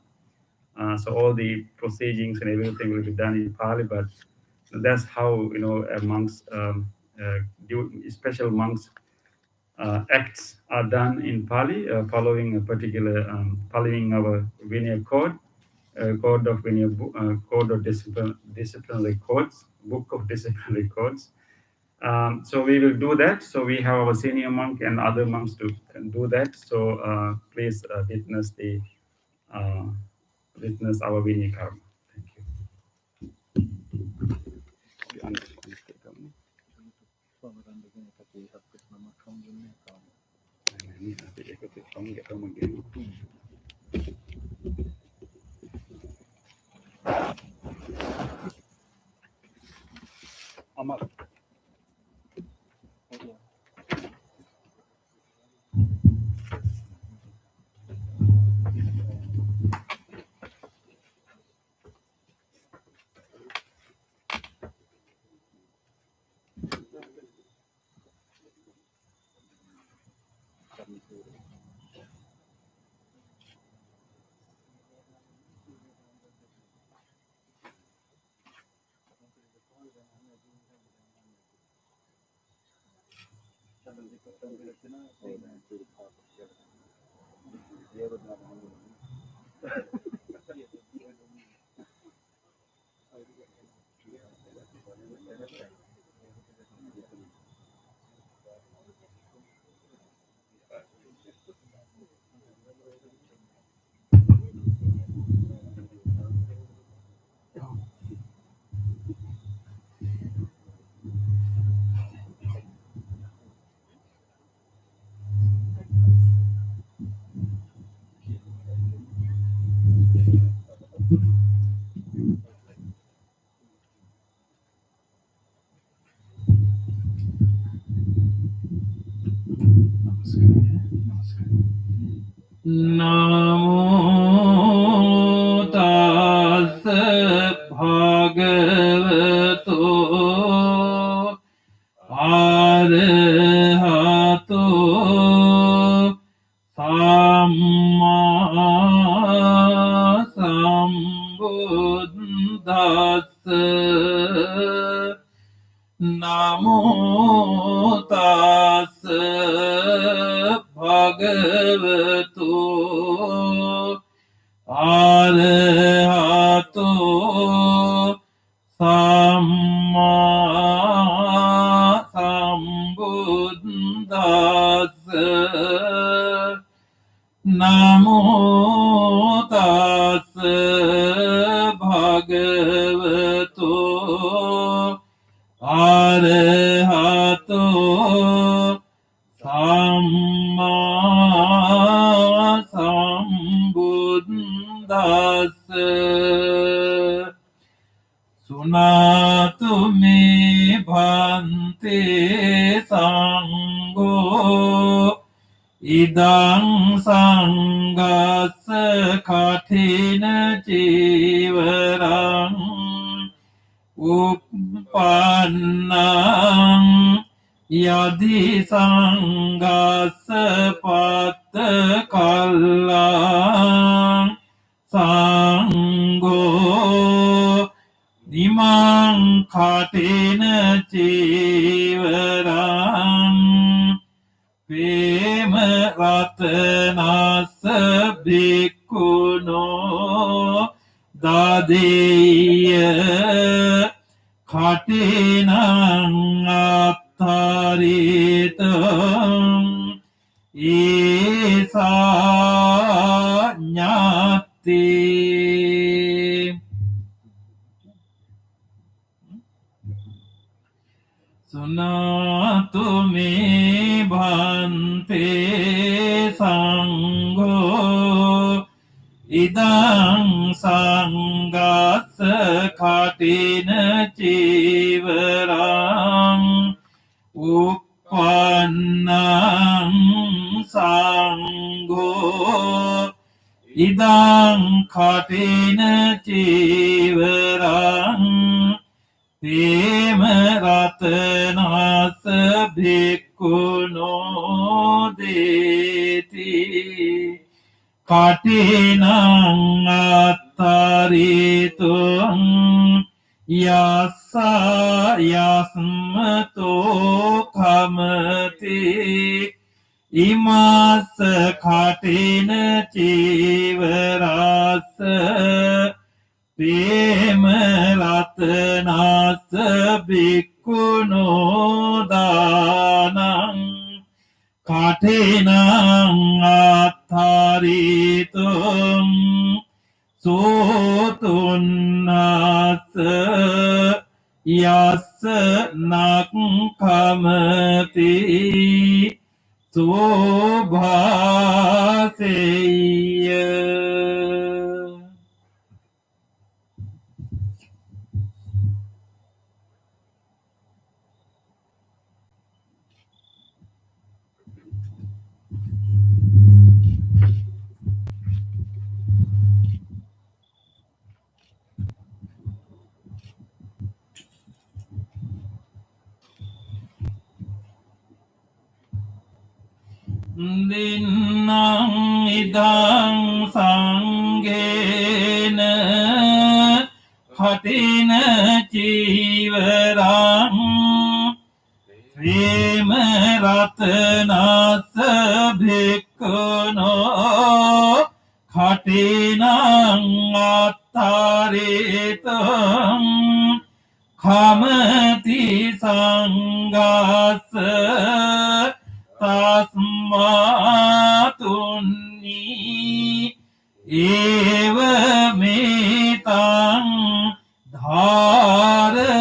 Speaker 1: So all the proceedings and everything will be done in Pali, but that's how monks, special monks acts are done in Pali, following a particular following our Vinaya code, code of Vinaya, code of disciplinary codes, book of disciplinary codes. So we will do that. So we have our senior monk and other monks to can do that. So please uh, witness our Vinaya karma. Thank you.
Speaker 3: Namo tassa bhagavato arahato samma sambuddhassa Namo tassa arahato Samma sambuddhassa Namo tassa bhagavato arahato Samma sambuddhassa Sunatu me bhante sangho Idang sanghassa kathina jivarang uppannang yadi sanghassa patta kallang sangho Nimang kathina jivarang Prema ratanasa bhikkhuno dadeya khatinang attaritam esa nyati Sunatu me bhante sangho idang sanghassa khatina jivarang uppannang sangho idang khatina jivarang Prema ratanasa bhikkhuno deti katinang attaritum yassa yasmato kamati imassa katina jivarasa Prema ratanasa bhikkhuno danang katinang attaritum sotunnasa yassa nakkamati sobhaseya Dinnang idang sanggena khatina jivarang Prema ratanasa bhikkhuno khatinang attaritam Khamati sanghassa tasmatunni eva metang dharayami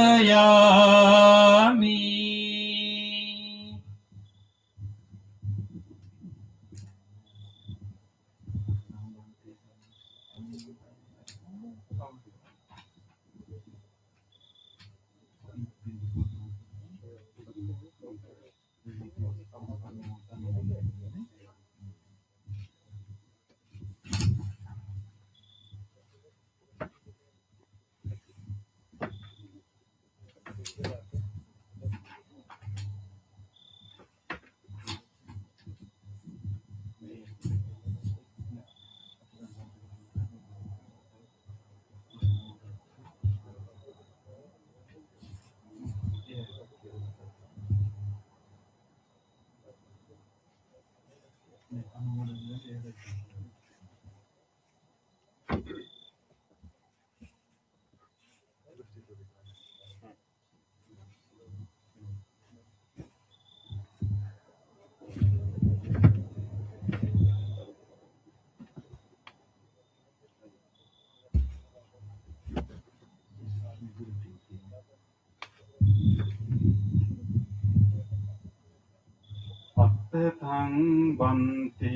Speaker 1: Attang bante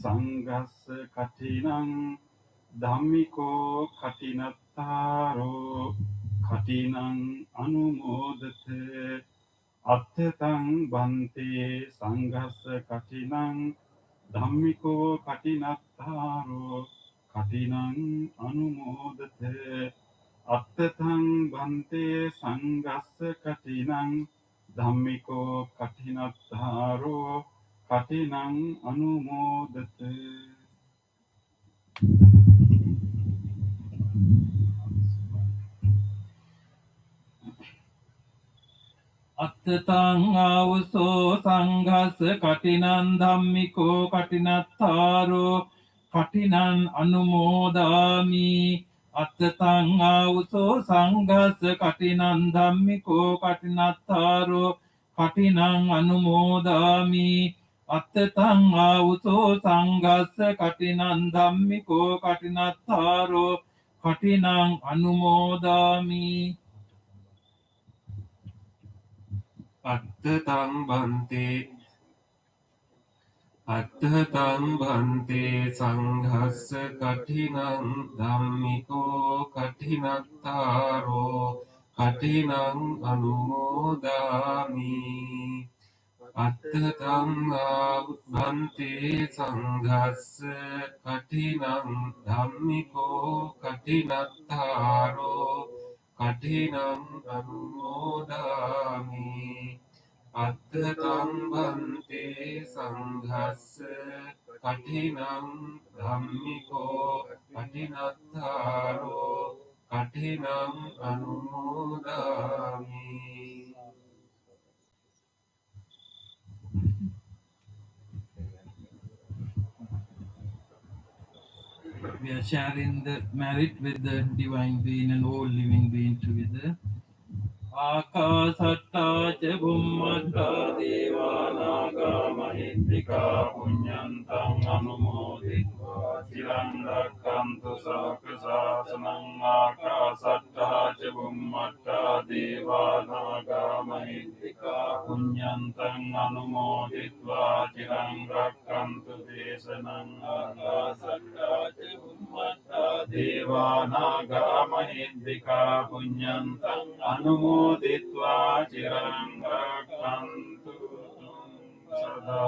Speaker 1: sanghas katinang dhammiko katinattaro katinang anumodate. Attang bante sanghas katinang dhammiko katinattaro katinang anumodate. Attang bante sanghas katinang dhammiko katinattaro katinang anumodate.
Speaker 3: අත්තතං ආවුසෝ සංඝස්ස කටිනං ධම්මිකෝ කටිනත්තාරෝ කටිනං අනුමෝදාමි අත්තතං ආවුසෝ සංඝස්ස කටිනං ධම්මිකෝ කටිනත්තාරෝ කටිනං අනුමෝදාමි අත්තතං ආවුසෝ සංඝස්ස කටිනං ධම්මිකෝ කටිනත්තාරෝ කටිනං අනුමෝදාමි
Speaker 4: අත්තතං බන්තේ සංඝස්ස කඨිනං ධම්මිකෝ කඨිනත්තාරෝ කඨිනං අනුමෝදාමි අත්තතං බන්තේ සංඝස්ස කඨිනං ධම්මිකෝ කඨිනත්තාරෝ කඨිනං අනුමෝදාමි අත්තතං බන්තේ සංඝස්ස කඨිනං ධම්මිකෝ කඨිනත්තාරෝ කඨිනං අනුමෝදාමි.
Speaker 3: We are sharing the merit with the divine being and all living being together. Akasattaa ca Bhummattaa Devānāgā Mahittikā Puññantang Anumoditva Chirang Rakkantu Sāka Sāsanam Akasattaa ca Bhummattaa Devānāgā Mahittikā Puññantang Anumoditva Chirang Rakkantu Desanam Akasattaa ca Bhummattaa Devānāgā Mahittikā Puññantang Anumoditva Chirang Rakkantu Sada.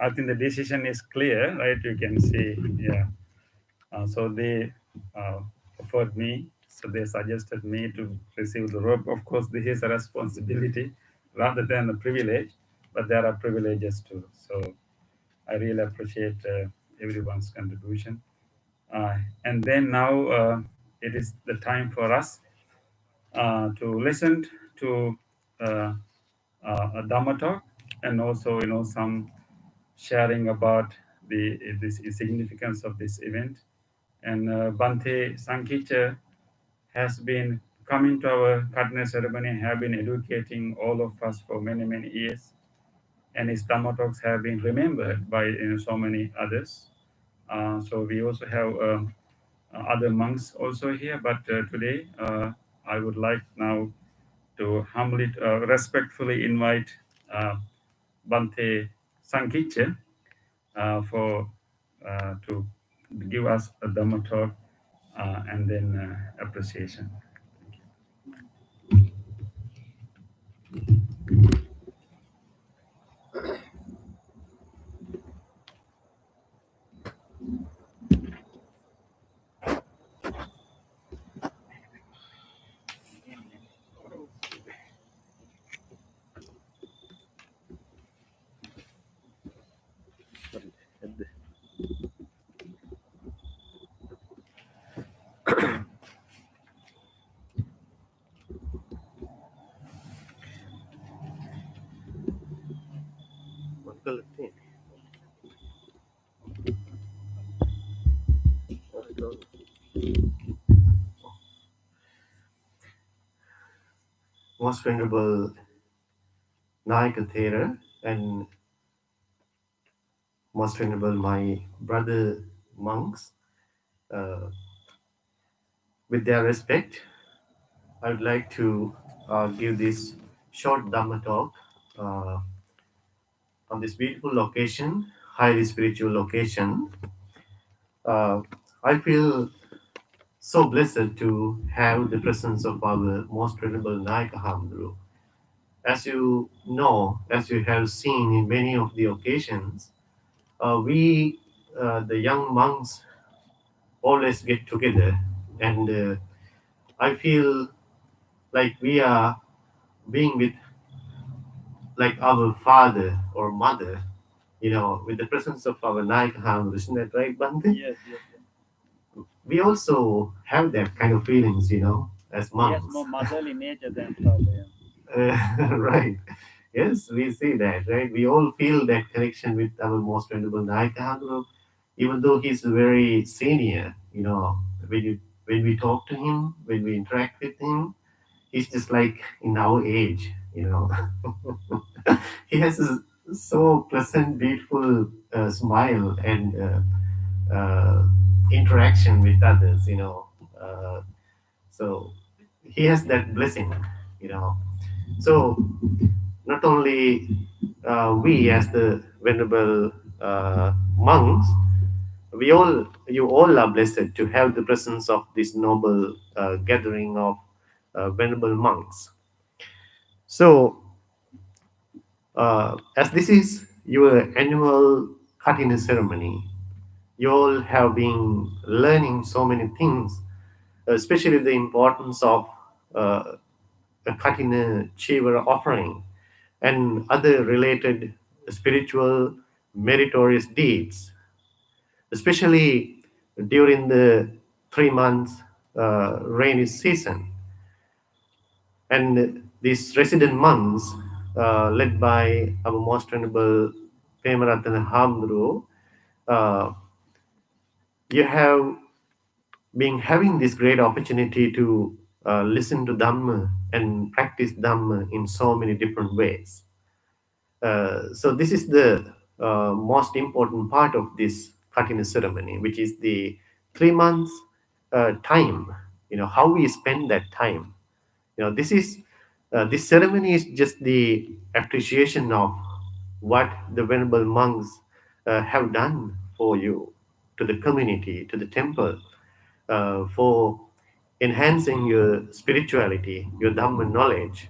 Speaker 1: I think the decision is clear, right? You can see, yeah. So they offered me, so they suggested me to receive the robe. Of course, this is a responsibility rather than a privilege, but there are privileges too. So I really appreciate everyone's contribution. And then now it is the time for us to listen to a Dhamma talk, and also, some sharing about the significance of this event. And Bante Sankicha has been coming to our Kathina ceremony, have been educating all of us for many, many years. And his Dhamma talks have been remembered by so many others. So we also have other monks also here. But today, I would like now to humbly, respectfully invite Bante Sankicha for to give us a Dhamma talk and then appreciation.
Speaker 5: Most Venerable Naikathera and Most Venerable my brother monks, uh, with their respect, I would like to give this short Dhamma talk uh, on this beautiful location, highly spiritual location. Uh, I feel so blessed to have the presence of our most venerable Naika Hamdru. As you know, as you have seen in many of the occasions, the young monks, always get together, and I feel like we are being with like our father or mother, with the presence of our Naika Hamdru. Isn't that right, Bante?
Speaker 1: Yes, yes,
Speaker 5: We also have that kind of feelings, as
Speaker 1: yes.
Speaker 5: monks.
Speaker 1: More motherly nature than father.
Speaker 5: Right. Yes, we see that, right? We all feel that connection with our most venerable Naikahaguru, even though he's very senior, when we talk to him, when we interact with him, he's just like in our age. He has a so pleasant, beautiful smile and interaction with others. Uh, so he has that blessing. So not only we as the venerable monks, you all are blessed to have the presence of this noble gathering of venerable monks. So, as this is your annual Kathina ceremony, you all have been learning so many things, especially the importance of uh, a Kathina Chivar offering and other related spiritual meritorious deeds, especially during the 3 months rainy season. And these resident monks, led by our most venerable Pemaratan Hamdru, uh, you have been having this great opportunity to listen to Dhamma and practice Dhamma in so many different ways. So this is the most important part of this Kathina ceremony, which is the 3 months time. How we spend that time. This ceremony is just the appreciation of what the venerable monks have done for you, to the community, to the temple, for enhancing your spirituality, your Dhamma knowledge.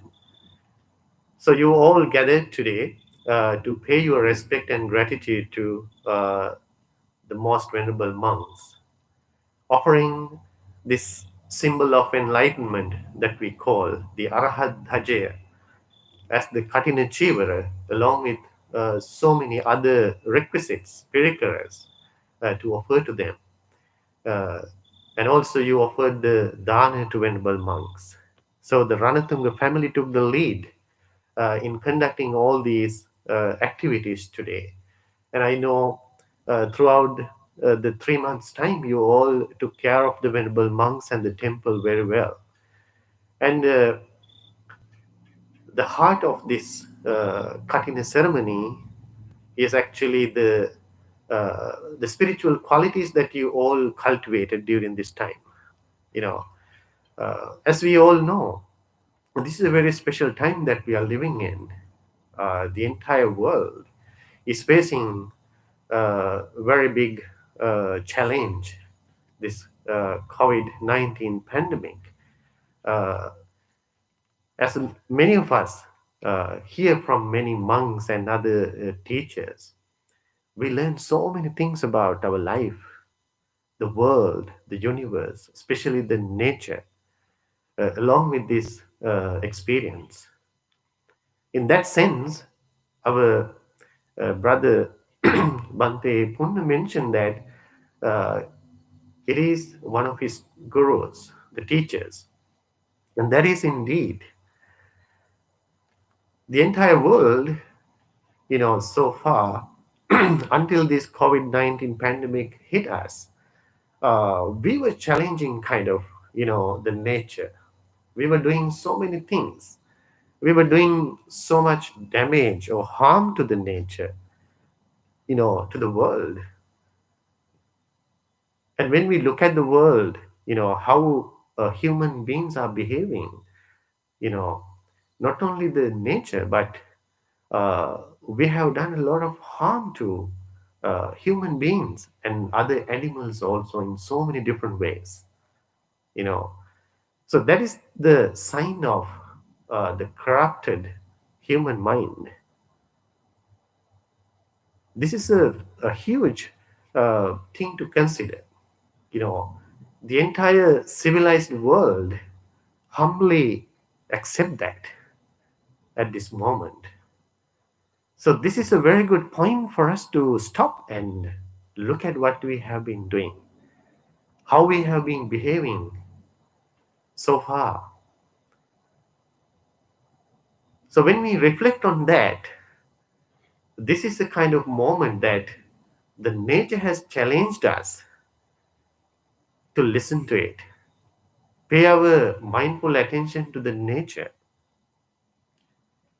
Speaker 5: So you all gathered today to pay your respect and gratitude to the most venerable monks, offering this symbol of enlightenment that we call the Arahat Dhajya as the Kathina Chivara, along with so many other requisites, pericaras, to offer to them. Uh, and also you offered the dana to venerable monks. So the Ranatunga family took the lead in conducting all these activities today. And I know throughout the 3 months' time, you all took care of the venerable monks and the temple very well. And the heart of this Kathina ceremony is actually the spiritual qualities that you all cultivated during this time. You know, as we all know, this is a very special time that we are living in. The entire world is facing a very big challenge, this COVID-19 pandemic. Uh, as many of us hear from many monks and other teachers, we learn so many things about our life, the world, the universe, especially the nature, along with this experience. In that sense, our brother Bante Punna mentioned that uh, it is one of his gurus, the teachers. And that is indeed the entire world, so far. until this COVID-19 pandemic hit us, we were challenging kind of, the nature. We were doing so many things. We were doing so much damage or harm to the nature, to the world. And when we look at the world, how human beings are behaving, you know, not only the nature, but we have done a lot of harm to human beings and other animals also in so many different ways, you know. So that is the sign of the corrupted human mind. This is a huge thing to consider. You know, the entire civilized world humbly accept that at this moment. So this is a very good point for us to stop and look at what we have been doing, how we have been behaving so far. So when we reflect on that, this is the kind of moment that the nature has challenged us to listen to it, pay our mindful attention to the nature,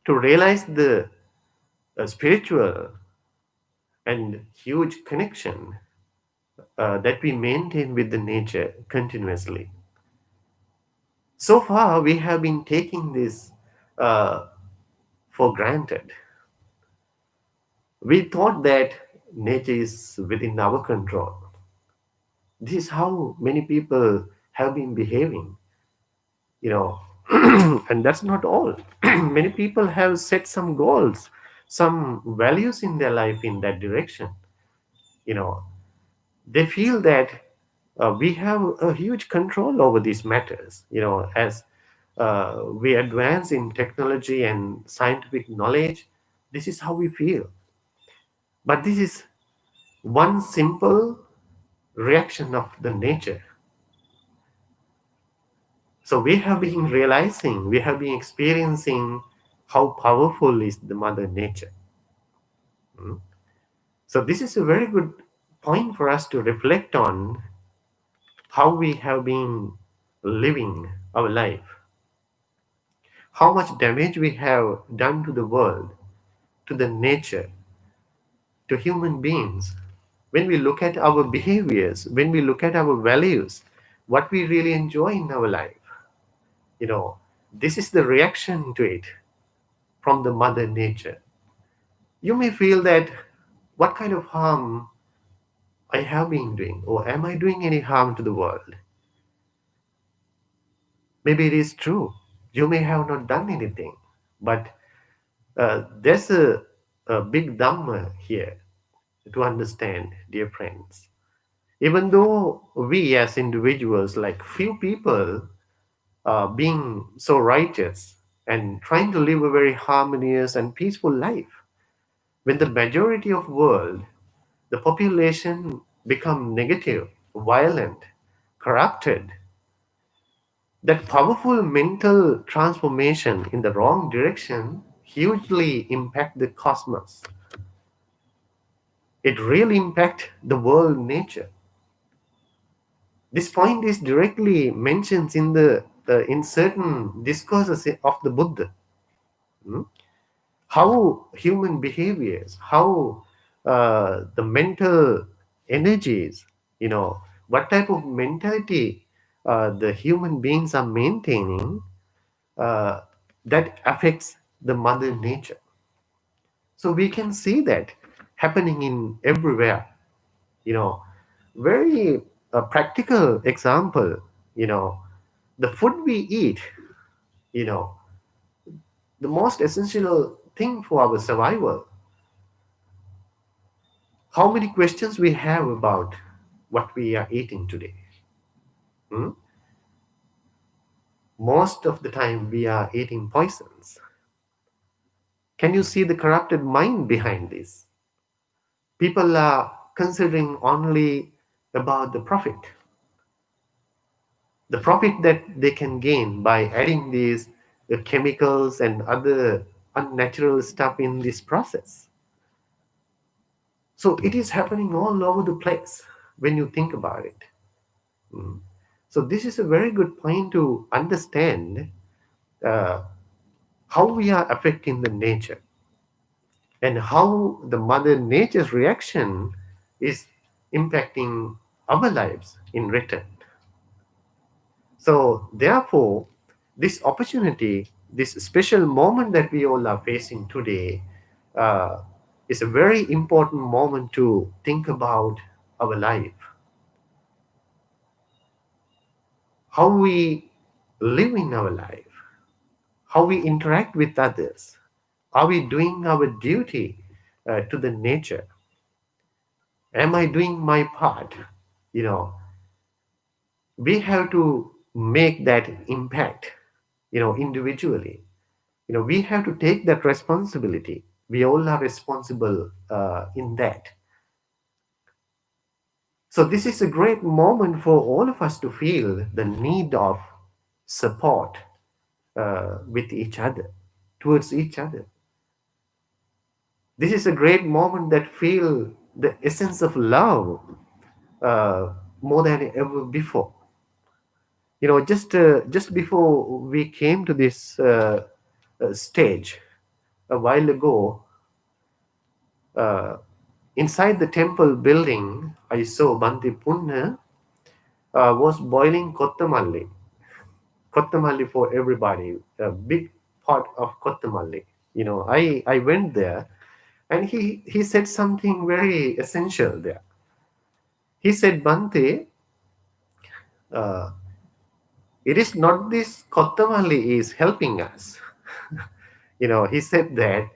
Speaker 5: to realize the spiritual and huge connection that we maintain with the nature continuously. So far, we have been taking this uh, for granted. We thought that nature is within our control. This is how many people have been behaving, you know, and that's not all. Many people have set some goals, some values in their life in that direction. You know, they feel that we have a huge control over these matters. As we advance in technology and scientific knowledge, this is how we feel. But this is one simple reaction of the nature. So we have been realizing, we have been experiencing how powerful is the mother nature. Mm. So this is a very good point for us to reflect on how we have been living our life, how much damage we have done to the world, to the nature, to human beings. When we look at our behaviors, when we look at our values, what we really enjoy in our life, you know, this is the reaction to it from the mother nature. You may feel that what kind of harm I have been doing, or am I doing any harm to the world? Maybe it is true. You may have not done anything, but there's a big dhamma here to understand, dear friends. Even though we as individuals, like few people, being so righteous and trying to live a very harmonious and peaceful life, when the majority of world, the population become negative, violent, corrupted, that powerful mental transformation in the wrong direction hugely impact the cosmos. It really impact the world nature. This point is directly mentioned in the in certain discourses of the Buddha. Hmm? How human behaviors, how the mental energies, what type of mentality the human beings are maintaining, uh, that affects the mother nature. So we can see that happening in everywhere. You know, very practical example. You know, the food we eat. You know, the most essential thing for our survival. How many questions we have about what we are eating today? Hmm? Most of the time we are eating poisons. Can you see the corrupted mind behind this? People are considering only about the profit that they can gain by adding these chemicals and other unnatural stuff in this process. So it is happening all over the place when you think about it. Mm. So this is a very good point to understand uh, how we are affecting the nature and how the mother nature's reaction is impacting our lives in return. So therefore, this opportunity, this special moment that we all are facing today, uh, is a very important moment to think about our life, how we live in our life, how we interact with others. Are we doing our duty to the nature? Am I doing my part? You know, we have to make that impact, individually. We have to take that responsibility. We all are responsible in that. So this is a great moment for all of us to feel the need of support with each other, towards each other. This is a great moment that feel the essence of love uh, more than ever before. Just before we came to this stage a while ago, uh, inside the temple building, I saw Bante Punna was boiling kottamalli for everybody, a big pot of kottamalli. I went there, and he said something very essential there. He said, Bante, uh, it is not this kottamalli is helping us. He said that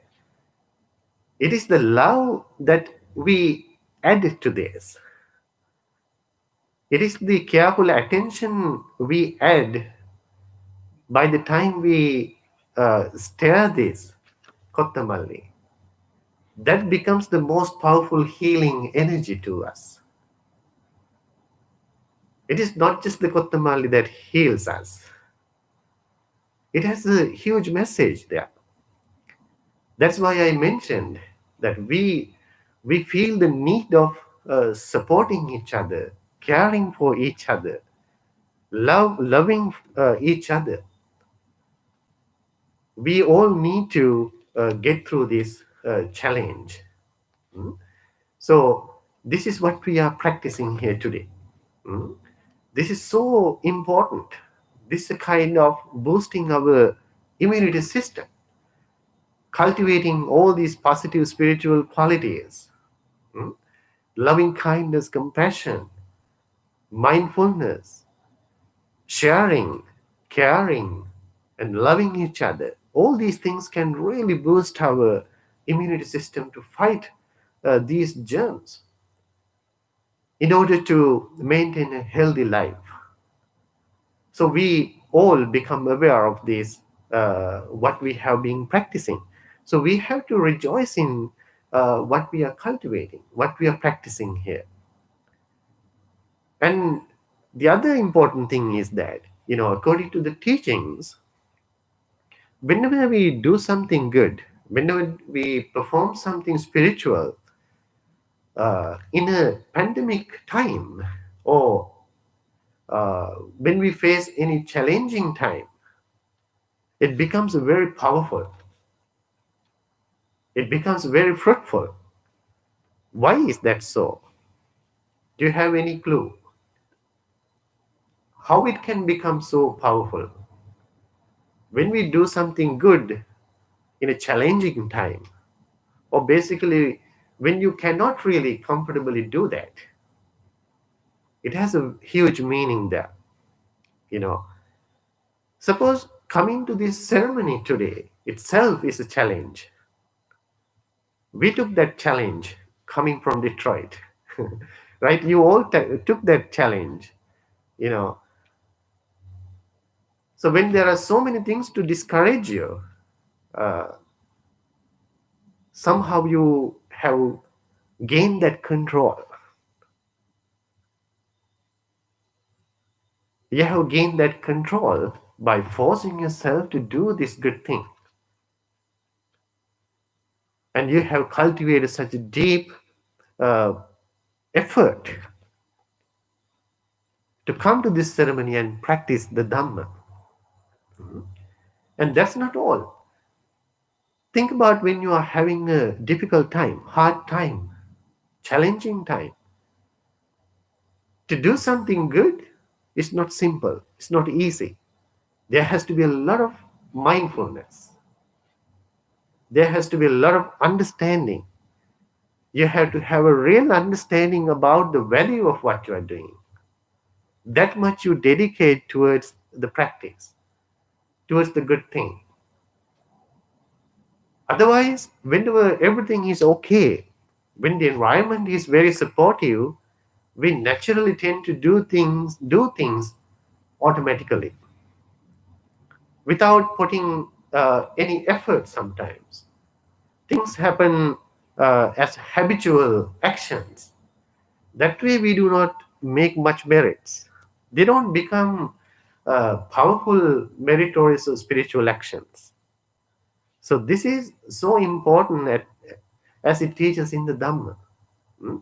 Speaker 5: it is the love that we add to this. It is the careful attention we add by the time we stir this kottamalli. That becomes the most powerful healing energy to us. It is not just the kottamalli that heals us. It has a huge message there. That's why I mentioned that we feel the need of supporting each other, caring for each other, loving each other. We all need to get through this challenge. Mm. So this is what we are practicing here today. Mm. This is so important. This is a kind of boosting our immunity system, cultivating all these positive spiritual qualities. Mm. Loving kindness, compassion, mindfulness, sharing, caring, and loving each other. All these things can really boost our immunity system to fight these germs in order to maintain a healthy life. So we all become aware of this, what we have been practicing. So we have to rejoice in what we are cultivating, what we are practicing here. And the other important thing is that, according to the teachings, whenever we do something good, whenever we perform something spiritual in a pandemic time, or when we face any challenging time, it becomes very powerful. It becomes very fruitful. Why is that so? Do you have any clue? How it can become so powerful? When we do something good in a challenging time, or basically when you cannot really comfortably do that, it has a huge meaning there. Suppose coming to this ceremony today itself is a challenge. We took that challenge coming from Detroit. Right? You all took that challenge. you know so when there are so many things to discourage you, uh, somehow you have gained that control. You have gained that control by forcing yourself to do this good thing. And you have cultivated such a deep uh, effort to come to this ceremony and practice the Dhamma. And that's not all. Think about when you are having a difficult time, hard time, challenging time. To do something good is not simple, it's not easy. There has to be a lot of mindfulness, there has to be a lot of understanding. You have to have a real understanding about the value of what you are doing. That much you dedicate towards the practice, towards the good thing. Otherwise, whenever everything is okay, when the environment is very supportive, we naturally tend to do things automatically without putting any effort sometimes. Things happen as habitual actions. That way we do not make much merits. They don't become powerful, meritorious or spiritual actions. So this is so important as it teaches in the Dhamma. mm,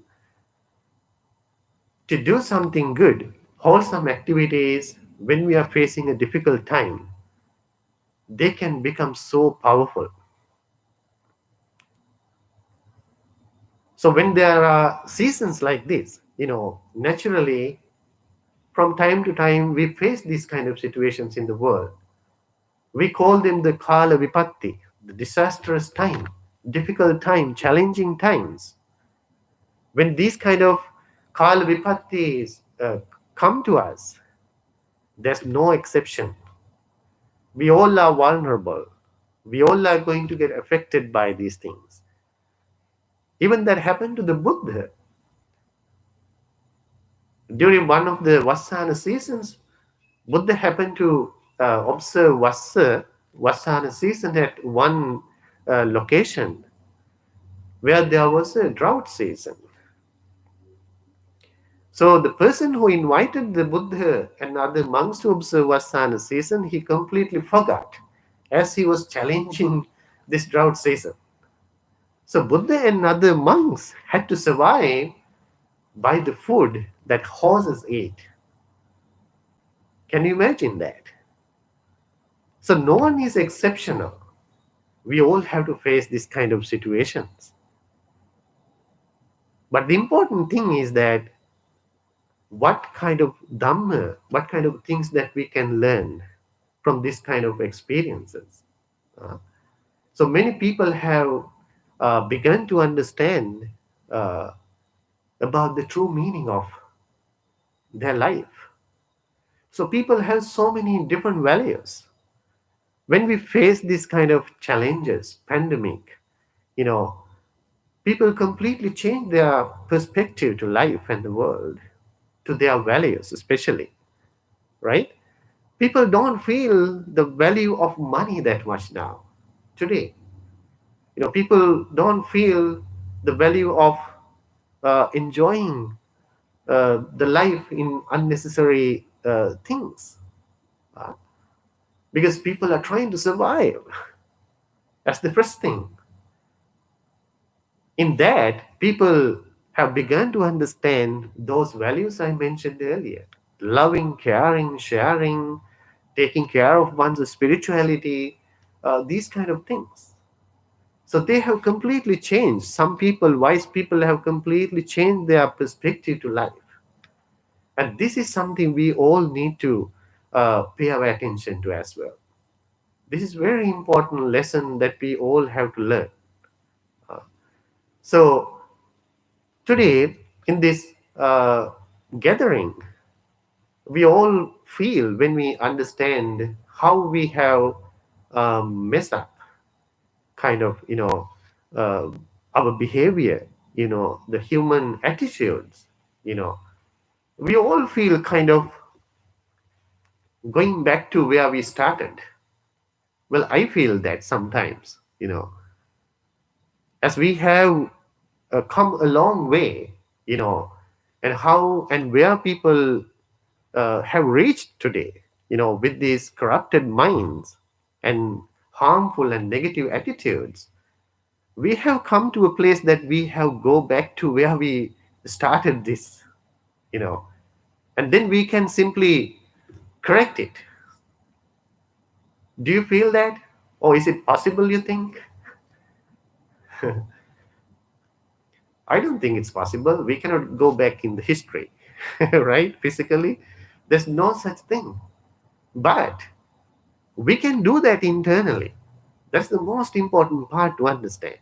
Speaker 5: To do something good, wholesome activities when we are facing a difficult time, they can become so powerful. So when there are seasons like this, naturally, from time to time, we face these kind of situations in the world. We call them the Kala Vipatti, the disastrous time, difficult time, challenging times. When these kind of Kala Vipattis come to us, there's no exception. We all are vulnerable. We all are going to get affected by these things. Even that happened to the Buddha. During one of the Vasana seasons, Buddha happened to observe Vasana season at one location where there was a drought season. So the person who invited the Buddha and other monks to observe Vasana season, he completely forgot as he was challenging this drought season. So Buddha and other monks had to survive by the food that horses ate. Can you imagine that? So no one is exceptional. We all have to face this kind of situations. But the important thing is that what kind of Dhamma, what kind of things that we can learn from this kind of experiences. Uh, so many people have begun to understand uh, about the true meaning of their life. So people have so many different values. When we face these kind of challenges, pandemic, you know, people completely change their perspective to life and the world, to their values especially, right? People don't feel the value of money that much now, today. People don't feel the value of enjoying the life in unnecessary things, uh, because people are trying to survive. That's the first thing. In that, people have begun to understand those values I mentioned earlier: loving, caring, sharing, taking care of one's spirituality, these kind of things. So they have completely changed. Some people, wise people, have completely changed their perspective to life. And this is something we all need to pay our attention to as well. This is very important lesson that we all have to learn. So today, in this gathering, we all feel when we understand how we have messed up kind of, uh, our behavior, the human attitudes, you know, we all feel kind of going back to where we started. Well, I feel that sometimes, as we have come a long way, and how and where people have reached today, with these corrupted minds and harmful and negative attitudes. We have come to a place that we have go back to where we started this, you know, and then we can simply correct it. Do you feel that? Or is it possible, you think? I don't think it's possible. We cannot go back in the history, right? Physically, there's no such thing. But we can do that internally. That's the most important part to understand.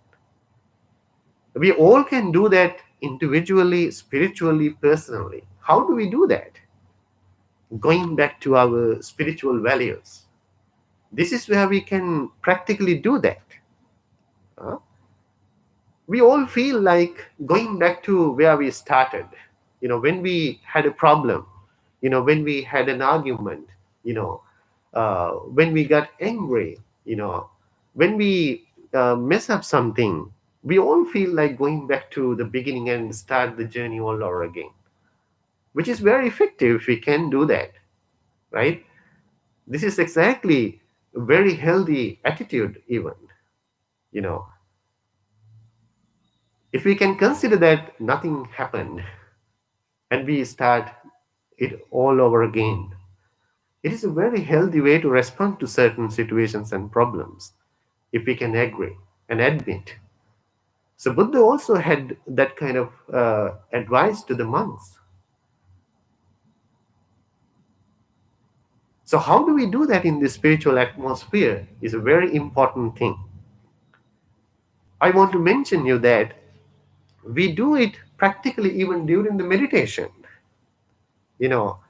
Speaker 5: We all can do that individually, spiritually, personally. How do we do that? Going back to our spiritual values. This is where we can practically do that. Uh, we all feel like going back to where we started. When we had a problem, when we had an argument, you know, when we got angry, when we mess up something, we all feel like going back to the beginning and start the journey all over again, which is very effective if we can do that, right? This is exactly a very healthy attitude, even, you know, if we can consider that nothing happened and we start it all over again. It is a very healthy way to respond to certain situations and problems, if we can agree and admit. So, Buddha also had that kind of advice to the monks. So, how do we do that in the spiritual atmosphere is a very important thing. I want to mention you that we do it practically even during the meditation. You know,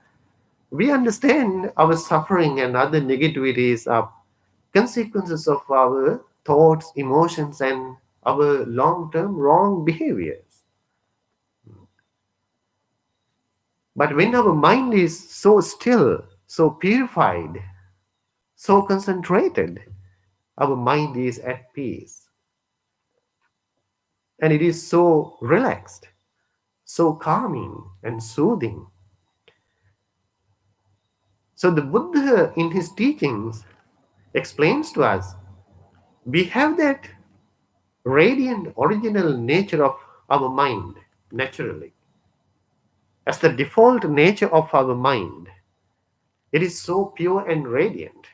Speaker 5: we understand our suffering and other negativities are consequences of our thoughts, emotions, and our long term wrong behaviors. But when our mind is so still, so purified, so concentrated, our mind is at peace and it is so relaxed, so calming and soothing. So, the Buddha in his teachings explains to us we have that radiant original nature of our mind naturally. As the default nature of our mind, it is so pure and radiant.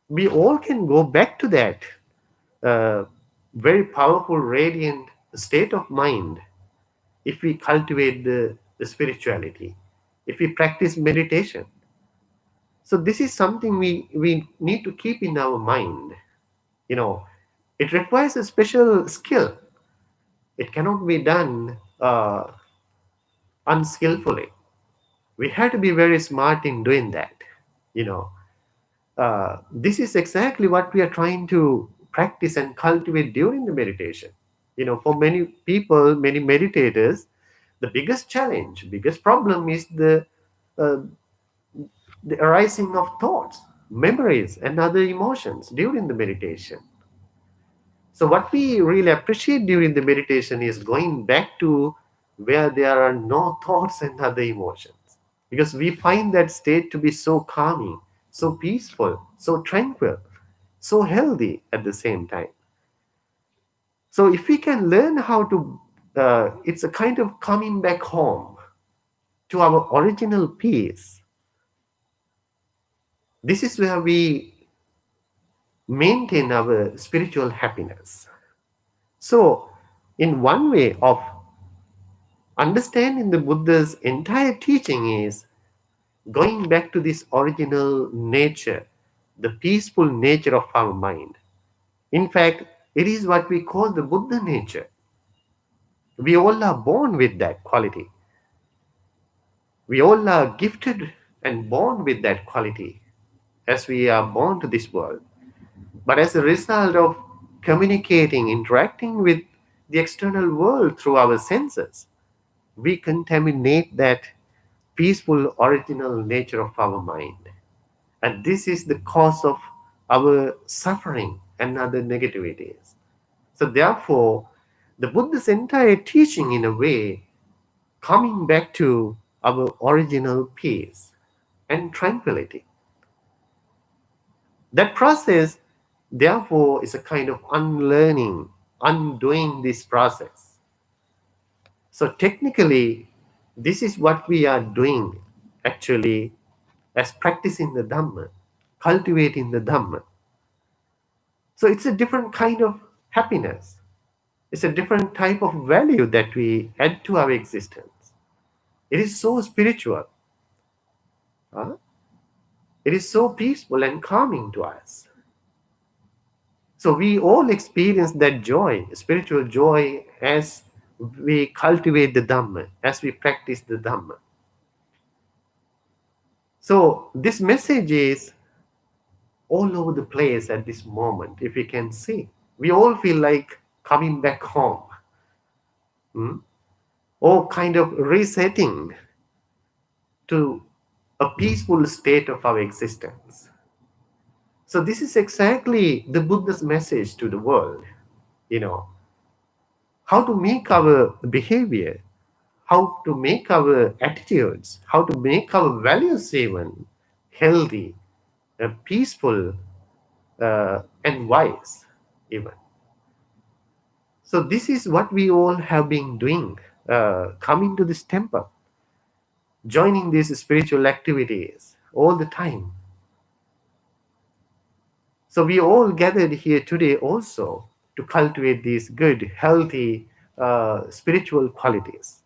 Speaker 5: We all can go back to that uh, very powerful, radiant state of mind if we cultivate the spirituality, if we practice meditation. So, this is something we need to keep in our mind. You know, it requires a special skill. It cannot be done unskillfully. We have to be very smart in doing that. You know, this is exactly what we are trying to practice and cultivate during the meditation. For many people, many meditators, the biggest challenge, biggest problem is uh, the arising of thoughts, memories, and other emotions during the meditation. So, what we really appreciate during the meditation is going back to where there are no thoughts and other emotions, because we find that state to be so calming, so peaceful, so tranquil, so healthy at the same time. So, if we can learn how to, it's a kind of coming back home to our original peace. This is where we maintain our spiritual happiness. So, in one way of understanding the Buddha's entire teaching is going back to this original nature, the peaceful nature of our mind. In fact, it is what we call the Buddha nature. We all are born with that quality. We all are gifted and born with that quality as we are born to this world. But as a result of communicating, interacting with the external world through our senses, we contaminate that peaceful original nature of our mind. And this is the cause of our suffering and other negativities. So, therefore, the Buddha's entire teaching, in a way, coming back to our original peace and tranquility. That process, therefore, is a kind of unlearning undoing this process. So technically, this is what we are doing actually as practicing the Dhamma, cultivating the Dhamma. So it's a different kind of happiness. It's a different type of value that we add to our existence. It is so spiritual. Huh? It is so peaceful and calming to us. So we all experience that joy, spiritual joy, as we cultivate the Dhamma, as we practice the Dhamma. So this message is all over the place at this moment, if we can see. We all feel like coming back home, hmm? Or kind of resetting to a peaceful state of our existence. So this is exactly the Buddha's message to the world, you know, how to make our behavior, how to make our attitudes, how to make our values even healthy, peaceful, and wise even. So this is what we all have been doing, coming to this temple, joining these spiritual activities all the time. So we all gathered here today also to cultivate these good, healthy, spiritual qualities.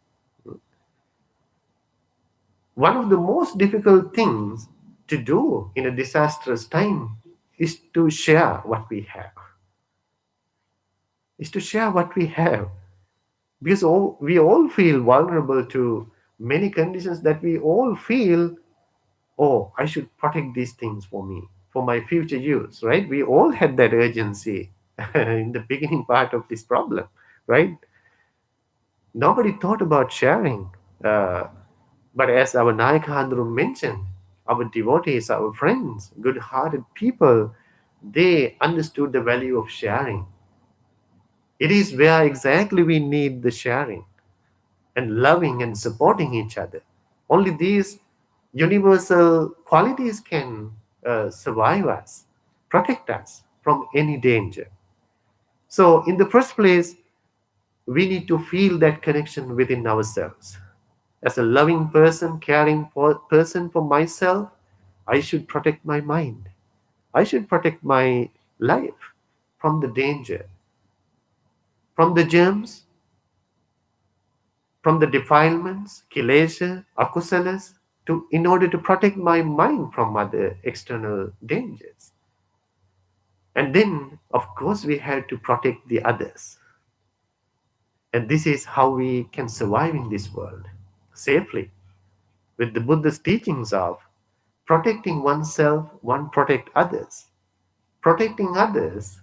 Speaker 5: One of the most difficult things to do in a disastrous time is to share what we have. Is to share what we have. Because we all feel vulnerable to many conditions that we all feel, oh, I should protect these things for me, for my future use, right? We all had that urgency in the beginning part of this problem, right? Nobody thought about sharing. Uh, but as our Nayakandru mentioned, our devotees, our friends, good hearted people, they understood the value of sharing. It is where exactly we need the sharing and loving and supporting each other. Only these universal qualities can survive us, protect us from any danger. So, in the first place, we need to feel that connection within ourselves. As a loving person, caring person for myself, I should protect my mind. I should protect my life from the danger, from the germs, from the defilements, kilesha, akusalas, in order to protect my mind from other external dangers. And then, of course, we have to protect the others. And this is how we can survive in this world safely with the Buddha's teachings of protecting oneself, one protect others. Protecting others,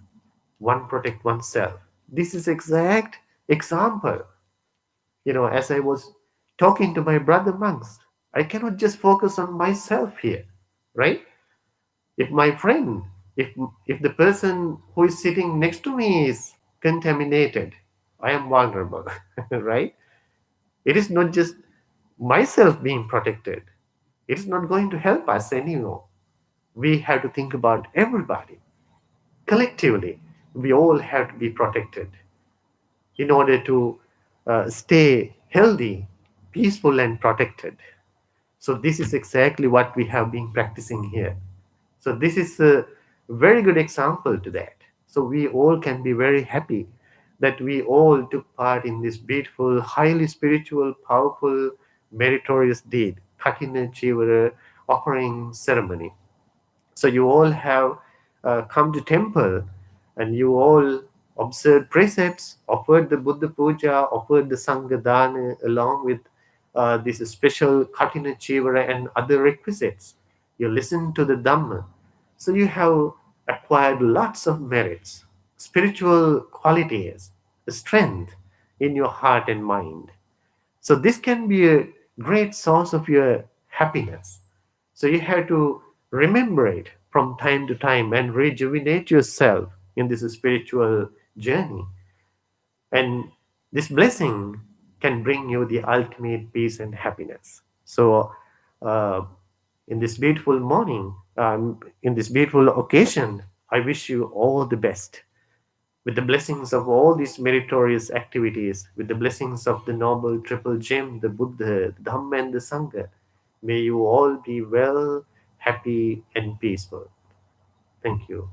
Speaker 5: one protect oneself. This is exact example. As I was talking to my brother monks, I cannot just focus on myself here, right? If my friend, if if the person who is sitting next to me is contaminated, I am vulnerable, right? It is not just myself being protected. It is not going to help us anymore. We have to think about everybody. Collectively, we all have to be protected in order to stay healthy, peaceful, and protected. So, this is exactly what we have been practicing here. So, this is a very good example to that. So, we all can be very happy that we all took part in this beautiful, highly spiritual, powerful, meritorious deed, Kathina Chivara offering ceremony. So you all have come to temple and you all observed precepts, offered the Buddha Puja, offered the Sangha Dana along with this special Kathina Chivara and other requisites. You listen to the Dhamma. So you have acquired lots of merits, spiritual qualities, strength in your heart and mind. So this can be a great source of your happiness. So you have to remember it from time to time and rejuvenate yourself in this spiritual journey. And this blessing can bring you the ultimate peace and happiness. So, uh, in this beautiful morning, in this beautiful occasion, I wish you all the best. with the blessings of all these meritorious activities, with the blessings of the noble triple gem, the Buddha, the Dhamma, and the Sangha, may you all be well, happy, and peaceful. Thank you.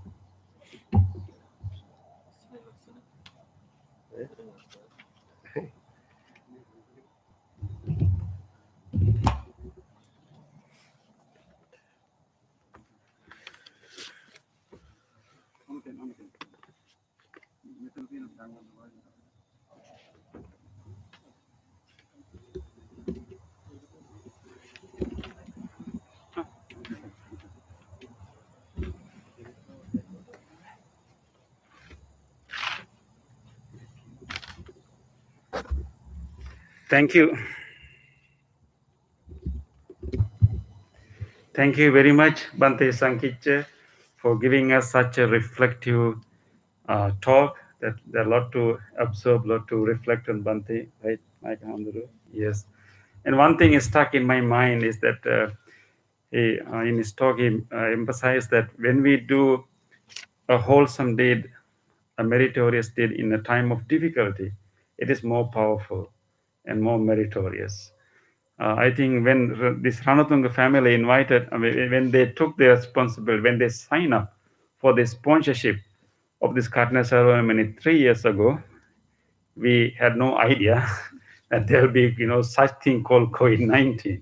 Speaker 1: Thank you. Thank you very much, Bante Sankiche, for giving us such a reflective talk. That there are a lot to absorb, a lot to reflect on, Bante, right? Like Hamdulu? Yes. And one thing is stuck in my mind is that in his talk, he emphasized that when we do a wholesome deed, a meritorious deed in a time of difficulty, it is more powerful and more meritorious. I think when this Ranatunga family invited, when they took their responsibility, when they signed up for the sponsorship of this Kathina ceremony 3 years ago, we had no idea that there will be, such thing called COVID-19.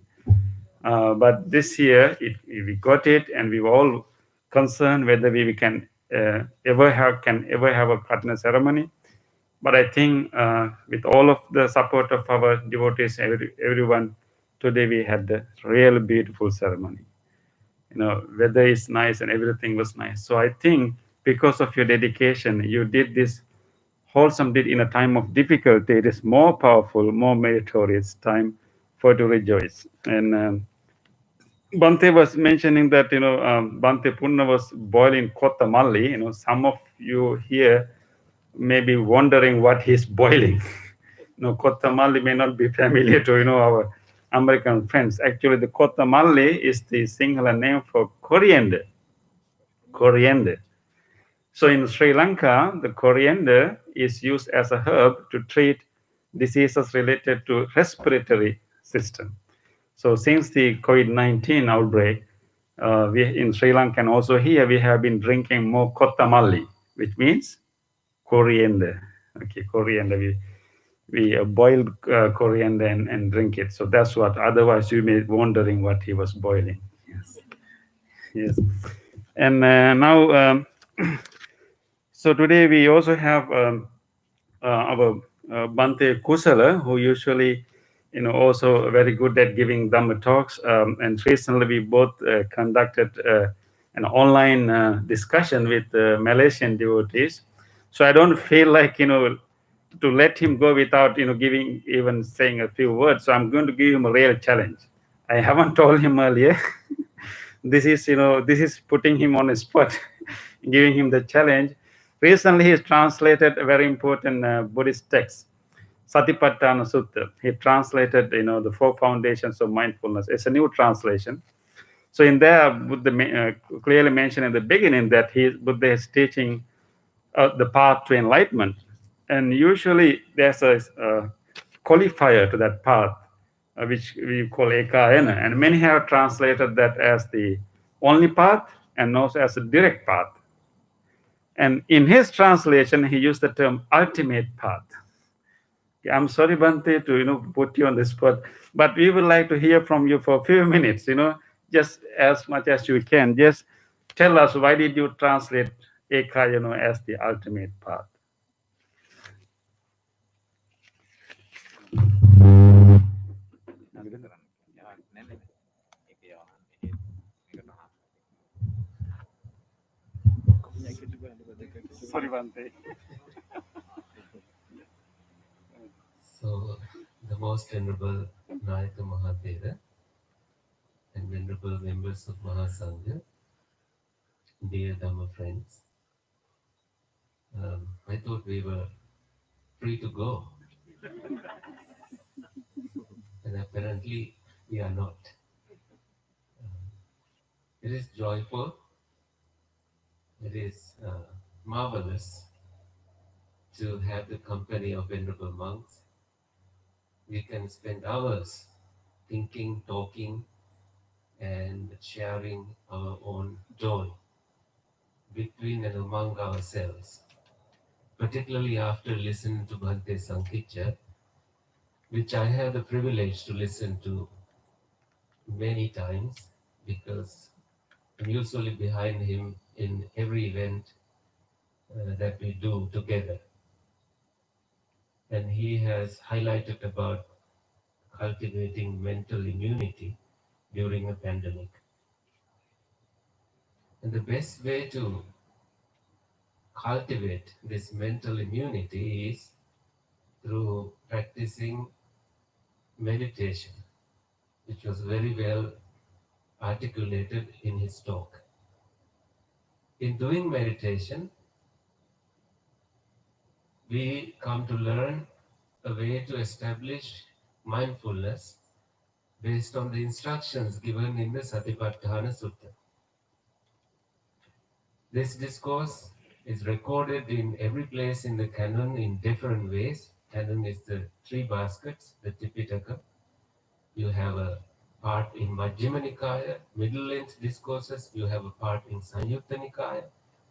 Speaker 1: But this year, we got it, and we were all concerned whether we can ever have a Kathina ceremony. But I think with all of the support of our devotees, everyone, today we had a real beautiful ceremony. Weather is nice and everything was nice. So I think because of your dedication, you did this wholesome deed in a time of difficulty. It is more powerful, more meritorious time for to rejoice. And Bante was mentioning that Bante Punna was boiling kottamalli. Some of you here may be wondering what he's boiling. Kottamalli may not be familiar to our American friends. Actually, the kottamalli is the singular name for coriander. Coriander. So in Sri Lanka, the coriander is used as a herb to treat diseases related to respiratory system. So since the COVID-19 outbreak, we in Sri Lanka and also here we have been drinking more kottamalli, which means coriander. Okay, coriander. We boil coriander and drink it. So that's what. Otherwise, you may be wondering what he was boiling. Yes. Yes. And now, so today we also have our Bante Kusala, who usually, also very good at giving Dhamma talks. And recently we both conducted an online discussion with Malaysian devotees. So I don't feel like, to let him go without, even saying a few words. So I'm going to give him a real challenge. I haven't told him earlier. This is putting him on a spot, giving him the challenge. Recently, he's translated a very important Buddhist text, Satipatthana Sutta. He translated, the four foundations of mindfulness. It's a new translation. So in there, Buddha clearly mentioned in the beginning that Buddha is teaching the path to enlightenment. And usually there's a qualifier to that path, which we call ekayana. And many have translated that as the only path and also as a direct path. And in his translation, he used the term ultimate path. I'm sorry, Bante, to put you on the spot, but we would like to hear from you for a few minutes. Just as much as you can. Just tell us, why did you translate Eka, as the ultimate path? Sorry, Bante.
Speaker 4: So, the most venerable Nayaka Mahathera and venerable members of Mahasangha, dear Dhamma friends, I thought we were free to go, and apparently we are not. It is joyful, it is marvelous to have the company of venerable monks. We can spend hours thinking, talking, and sharing our own joy between and among ourselves. Particularly after listening to Bhante Sankitya, which I have the privilege to listen to many times because I'm usually behind him in every event that we do together. And he has highlighted about cultivating mental immunity during a pandemic. And the best way to cultivate this mental immunity is through practicing meditation, which was very well articulated in his talk. In doing meditation, we come to learn a way to establish mindfulness based on the instructions given in the Satipatthana Sutta. This discourse is recorded in every place in the canon in different ways. Canon is the three baskets, the Tipitaka. You have a part in Majjhima Nikaya, middle length discourses. You have a part in Sanyutta Nikaya,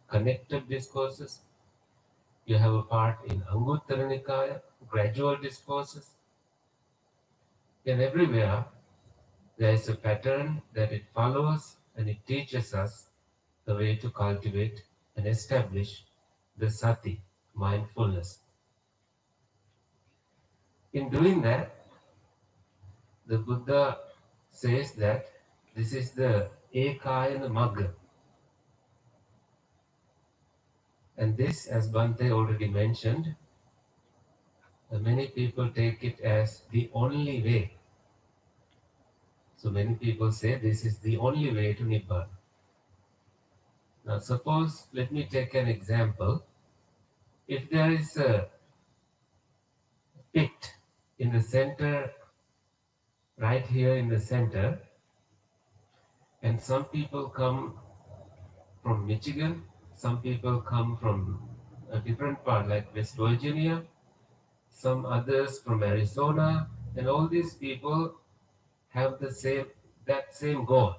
Speaker 4: connected discourses. You have a part in Anguttara Nikaya, gradual discourses. And everywhere there is a pattern that it follows and it teaches us the way to cultivate and establish the sati, mindfulness. In doing that, the Buddha says that this is the ekayana magga. And this, as Bhante already mentioned, many people take it as the only way. So many people say this is the only way to Nibbana. Now suppose, let me take an example. If there is a pit in the center, right here in the center, and some people come from Michigan, some people come from a different part like West Virginia, some others from Arizona, and all these people have that same goal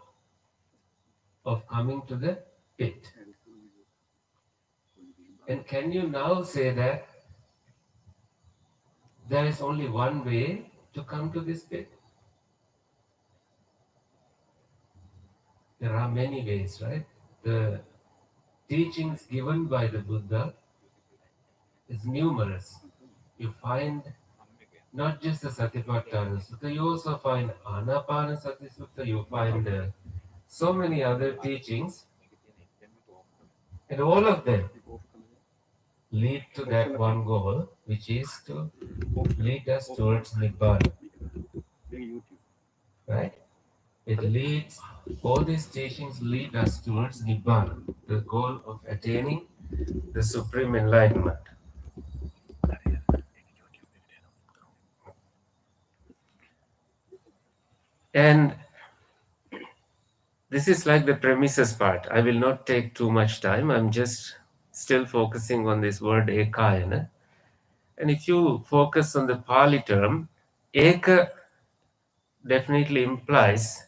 Speaker 4: of coming to the pit. And can you now say that there is only one way to come to this pit? There are many ways, right? The teachings given by the Buddha is numerous. You find not just the Satipatthana Sutta, you also find Anapanasati Sutta, you find so many other teachings, and all of them lead to that one goal, which is to lead us towards Nibbana. Right? It leads, all these teachings lead us towards Nibbana, the goal of attaining the supreme enlightenment. And this is like the premises part. I will not take too much time. I'm just still focusing on this word ekayana. And if you focus on the Pali term, eka definitely implies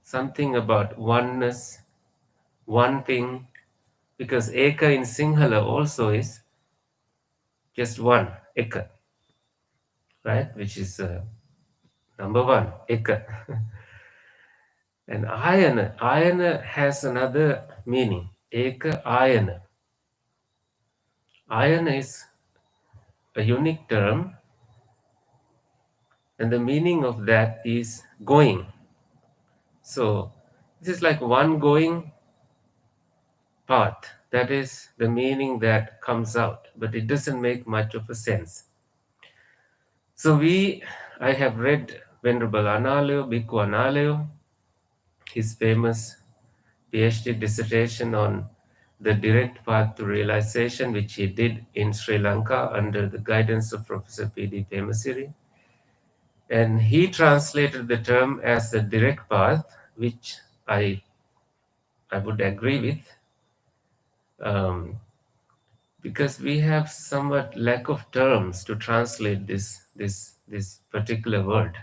Speaker 4: something about oneness, one thing, because eka in Sinhala also is just one, eka, right? Which is number one, eka. And ayana has another meaning, eka ayana. Ayana is a unique term, and the meaning of that is going. So this is like one going path. That is the meaning that comes out, but it doesn't make much of a sense. So I have read Venerable Analayo, Bhikkhu Analayo, his famous PhD dissertation on the direct path to realization, which he did in Sri Lanka under the guidance of Professor P.D. Pemasiri. And he translated the term as the direct path, which I would agree with. because we have somewhat lack of terms to translate this particular word.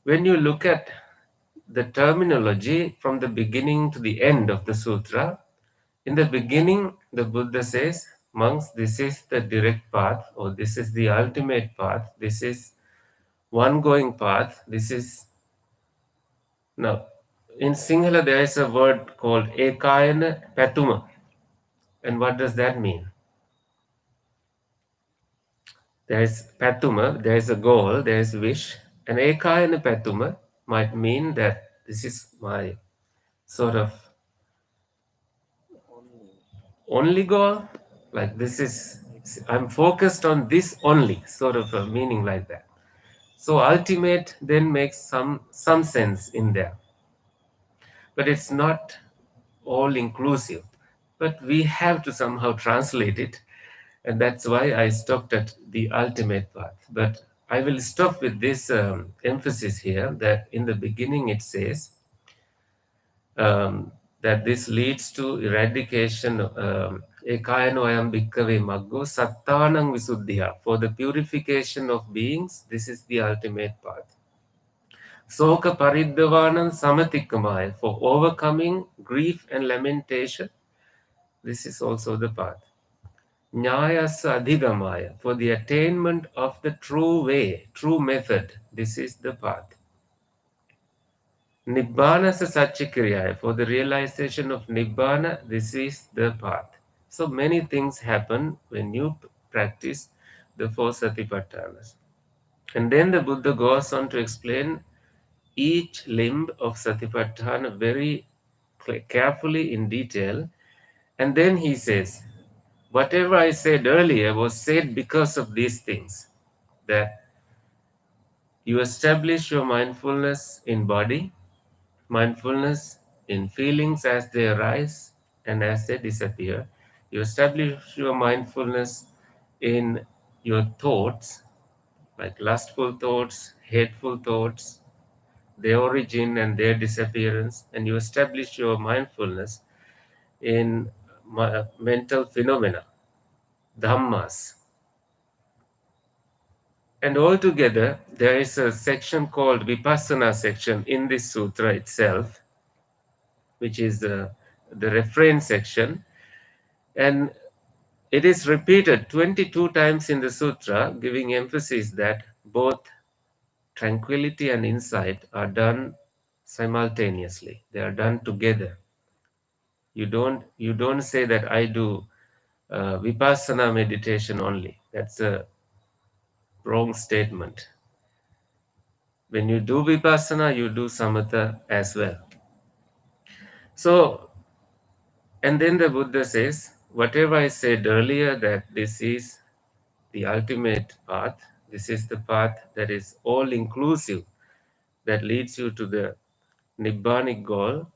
Speaker 4: When you look at the terminology from the beginning to the end of the sutra, in the beginning, the Buddha says, monks, this is the direct path, or this is the ultimate path, this is one going path, this is. Now, in Sinhala, there is a word called Ekayana Patuma. And what does that mean? There is Patuma, there is a goal, there is wish. And Ekayana Patuma might mean that this is my sort of only goal. Like this is, I'm focused on this only, sort of a meaning like that. So ultimate then makes some sense in there. But it's not all inclusive. But we have to somehow translate it. And that's why I stopped at the ultimate path. But I will stop with this emphasis here that in the beginning it says that this leads to eradication. Ekayano ayam bhikkave maggo sattanang visuddhiya. For the purification of beings, this is the ultimate path. Soka pariddavanam samatikkamaya. For overcoming grief and lamentation, this is also the path. Nyayasa adhigamaya. For the attainment of the true way, true method, this is the path. Nibbana Satchikriya, for the realization of Nibbana, this is the path. So many things happen when you practice the four Satipatthanas. And then the Buddha goes on to explain each limb of Satipatthana very carefully in detail. And then he says, whatever I said earlier was said because of these things. That you establish your mindfulness in body, mindfulness in feelings as they arise and as they disappear. You establish your mindfulness in your thoughts, like lustful thoughts, hateful thoughts, their origin and their disappearance, and you establish your mindfulness in mental phenomena, dhammas. And altogether, there is a section called Vipassana section in this sutra itself, which is the refrain section. And it is repeated 22 times in the sutra, giving emphasis that both tranquility and insight are done simultaneously. They are done together. You don't say that I do vipassana meditation only. That's a wrong statement. When you do vipassana, you do samatha as well. So, and then the Buddha says, whatever I said earlier, that this is the ultimate path, this is the path that is all inclusive, that leads you to the Nibbanic goal.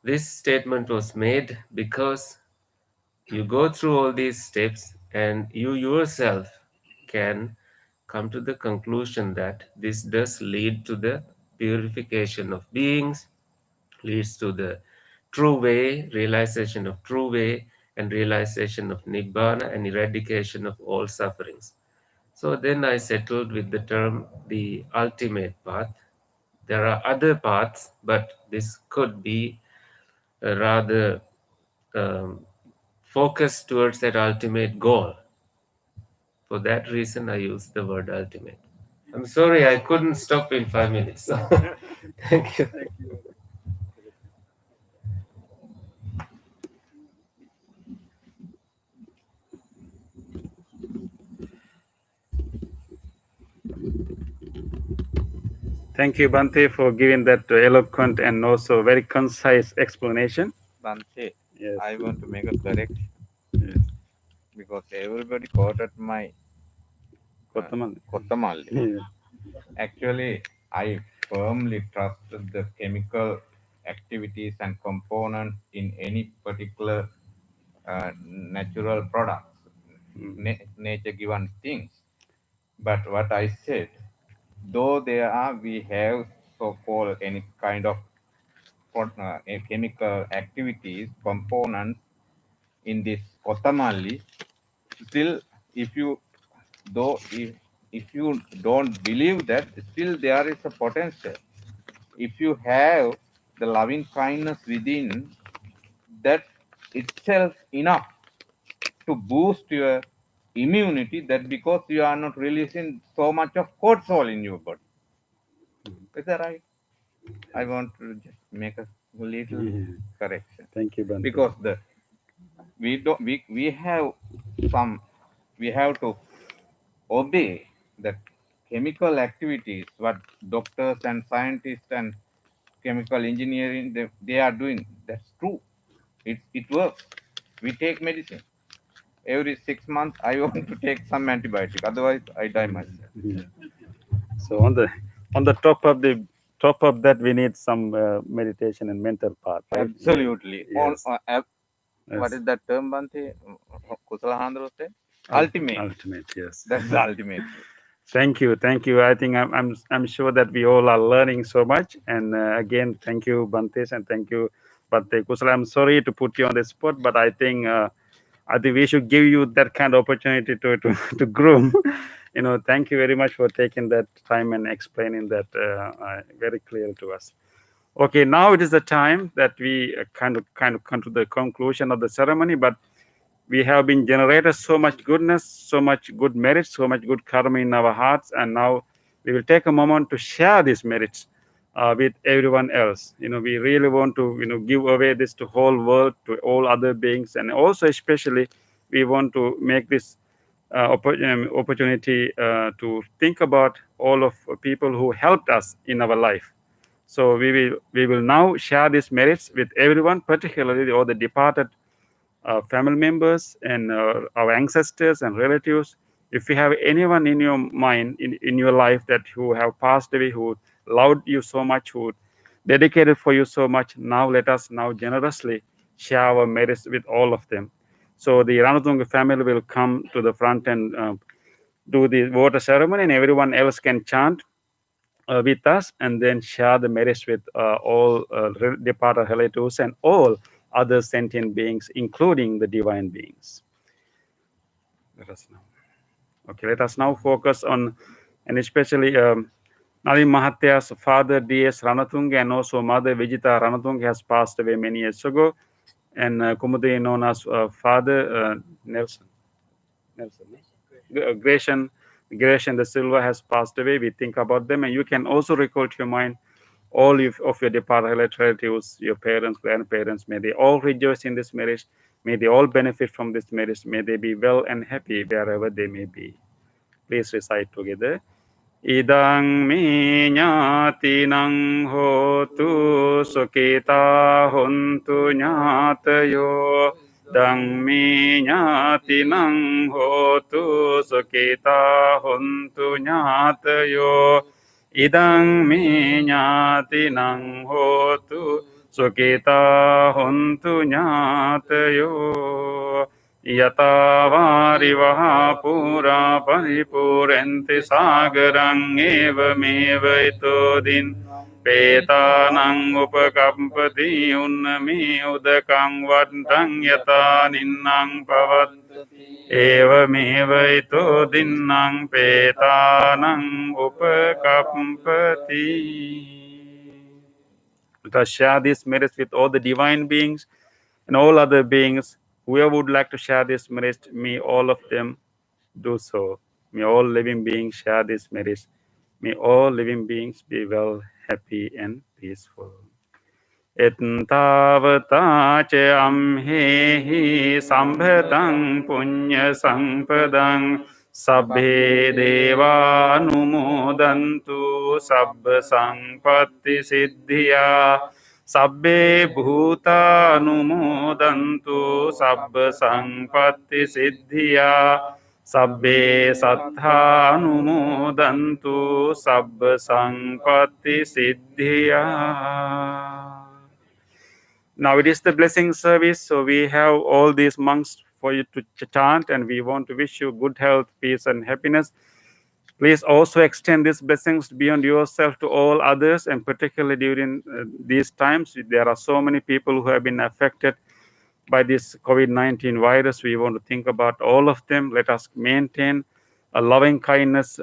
Speaker 4: This statement was made because you go through all these steps and you yourself can come to the conclusion that this does lead to the purification of beings, leads to the true way, realization of true way, and realization of Nibbana and eradication of all sufferings. So then I settled with the term the ultimate path. There are other paths, but this could be a rather focused towards that ultimate goal. For that reason, I use the word ultimate. I'm sorry, I couldn't stop in 5 minutes. Thank you.
Speaker 1: Thank you, Bante, for giving that eloquent and also very concise explanation.
Speaker 2: Bante,
Speaker 1: Yes.
Speaker 2: I want to make a correction
Speaker 1: Yes.
Speaker 2: because everybody quoted my
Speaker 1: Kottamal.
Speaker 2: Kottamalli.
Speaker 1: Yeah.
Speaker 2: Actually, I firmly trust the chemical activities and components in any particular natural products, nature given things. But what I said, though we have so-called any kind of chemical activities, components in this Kottamalli, still if you though if you don't believe that, still there is a potential. If you have the loving kindness within, that itself enough to boost your immunity, that because you are not releasing so much of cortisol in your body. Is that right? I want to just make a little correction.
Speaker 1: Thank you, Bante.
Speaker 2: Because we have some, we have to obey the chemical activities what doctors and scientists and chemical engineering they are doing. That's true. It works. We take medicine every 6 months. I want to take some antibiotic, otherwise I die myself.
Speaker 1: Yeah. So on the top of that, we need some meditation and mental part, right?
Speaker 2: Absolutely.
Speaker 1: Yes.
Speaker 2: What
Speaker 1: Yes.
Speaker 2: is that term, Bante? Kusala Handro say? Ultimate.
Speaker 1: Ultimate, yes.
Speaker 2: That's the ultimate.
Speaker 1: Thank you. I think I'm sure that we all are learning so much. And again, thank you, Bantes, and thank you, Bante Kusala. I'm sorry to put you on the spot, but I think we should give you that kind of opportunity to groom. Thank you very much for taking that time and explaining that very clear to us. Okay, now it is the time that we kind of come to the conclusion of the ceremony, but we have been generated so much goodness, so much good merits, so much good karma in our hearts, and now we will take a moment to share these merits with everyone else. We really want to give away this to whole world, to all other beings, and also especially we want to make this opportunity to think about all of people who helped us in our life. So we will now share these merits with everyone, particularly all the departed family members and our ancestors and relatives. If you have anyone in your mind, in your life that who have passed away, who loved you so much, who dedicated for you so much, now let us now generously share our merits with all of them. So the Ranatunga family will come to the front and do the water ceremony, and everyone else can chant with us and then share the merits with all departed relatives and all other sentient beings, including the divine beings. Let us now. Okay, let us now focus on, and especially Nali Mahatya's father, D.S. Ranatunga, and also mother, Vijita Ranatunga, has passed away many years ago. And Kumudi, known as father, Nelson. Gratian the Silva has passed away. We think about them, and you can also recall to your mind all of your departed relatives, your parents, grandparents. May they all rejoice in this marriage. May they all benefit from this marriage. May they be well and happy wherever they may be. Please recite together. Idang me ñātinang hotu sukita hontu ñātayo. Dang me ñātinang hotu sukita hontu ñātayo. Idang me ñātinang hotu sukita hontu ñātayo. Yatavarivaha pura paripurenti sagarang evamewa itodin petanang upakampati unnami udakang vantang yata ninnang pavati evameva itodinnang petanang upakampati. Let us share these merits with all the divine beings and all other beings. Whoever would like to share this merit, may all of them do so. May all living beings share this merit. May all living beings be well, happy, and peaceful. Etntavata che amhehi sambhatang punya sampadang sabbhe deva anumodantu sabba sampatti siddhya sabbe bhuta anumodantu sabba sampatti siddhya sabbe sattha anumodantu sabba sampatti siddhya. Now it is the blessing service, so we have all these monks for you to chant, and we want to wish you good health, peace, and happiness. Please also extend these blessings beyond yourself to all others, and particularly during these times, there are so many people who have been affected by this COVID-19 virus. We want to think about all of them. Let us maintain a loving kindness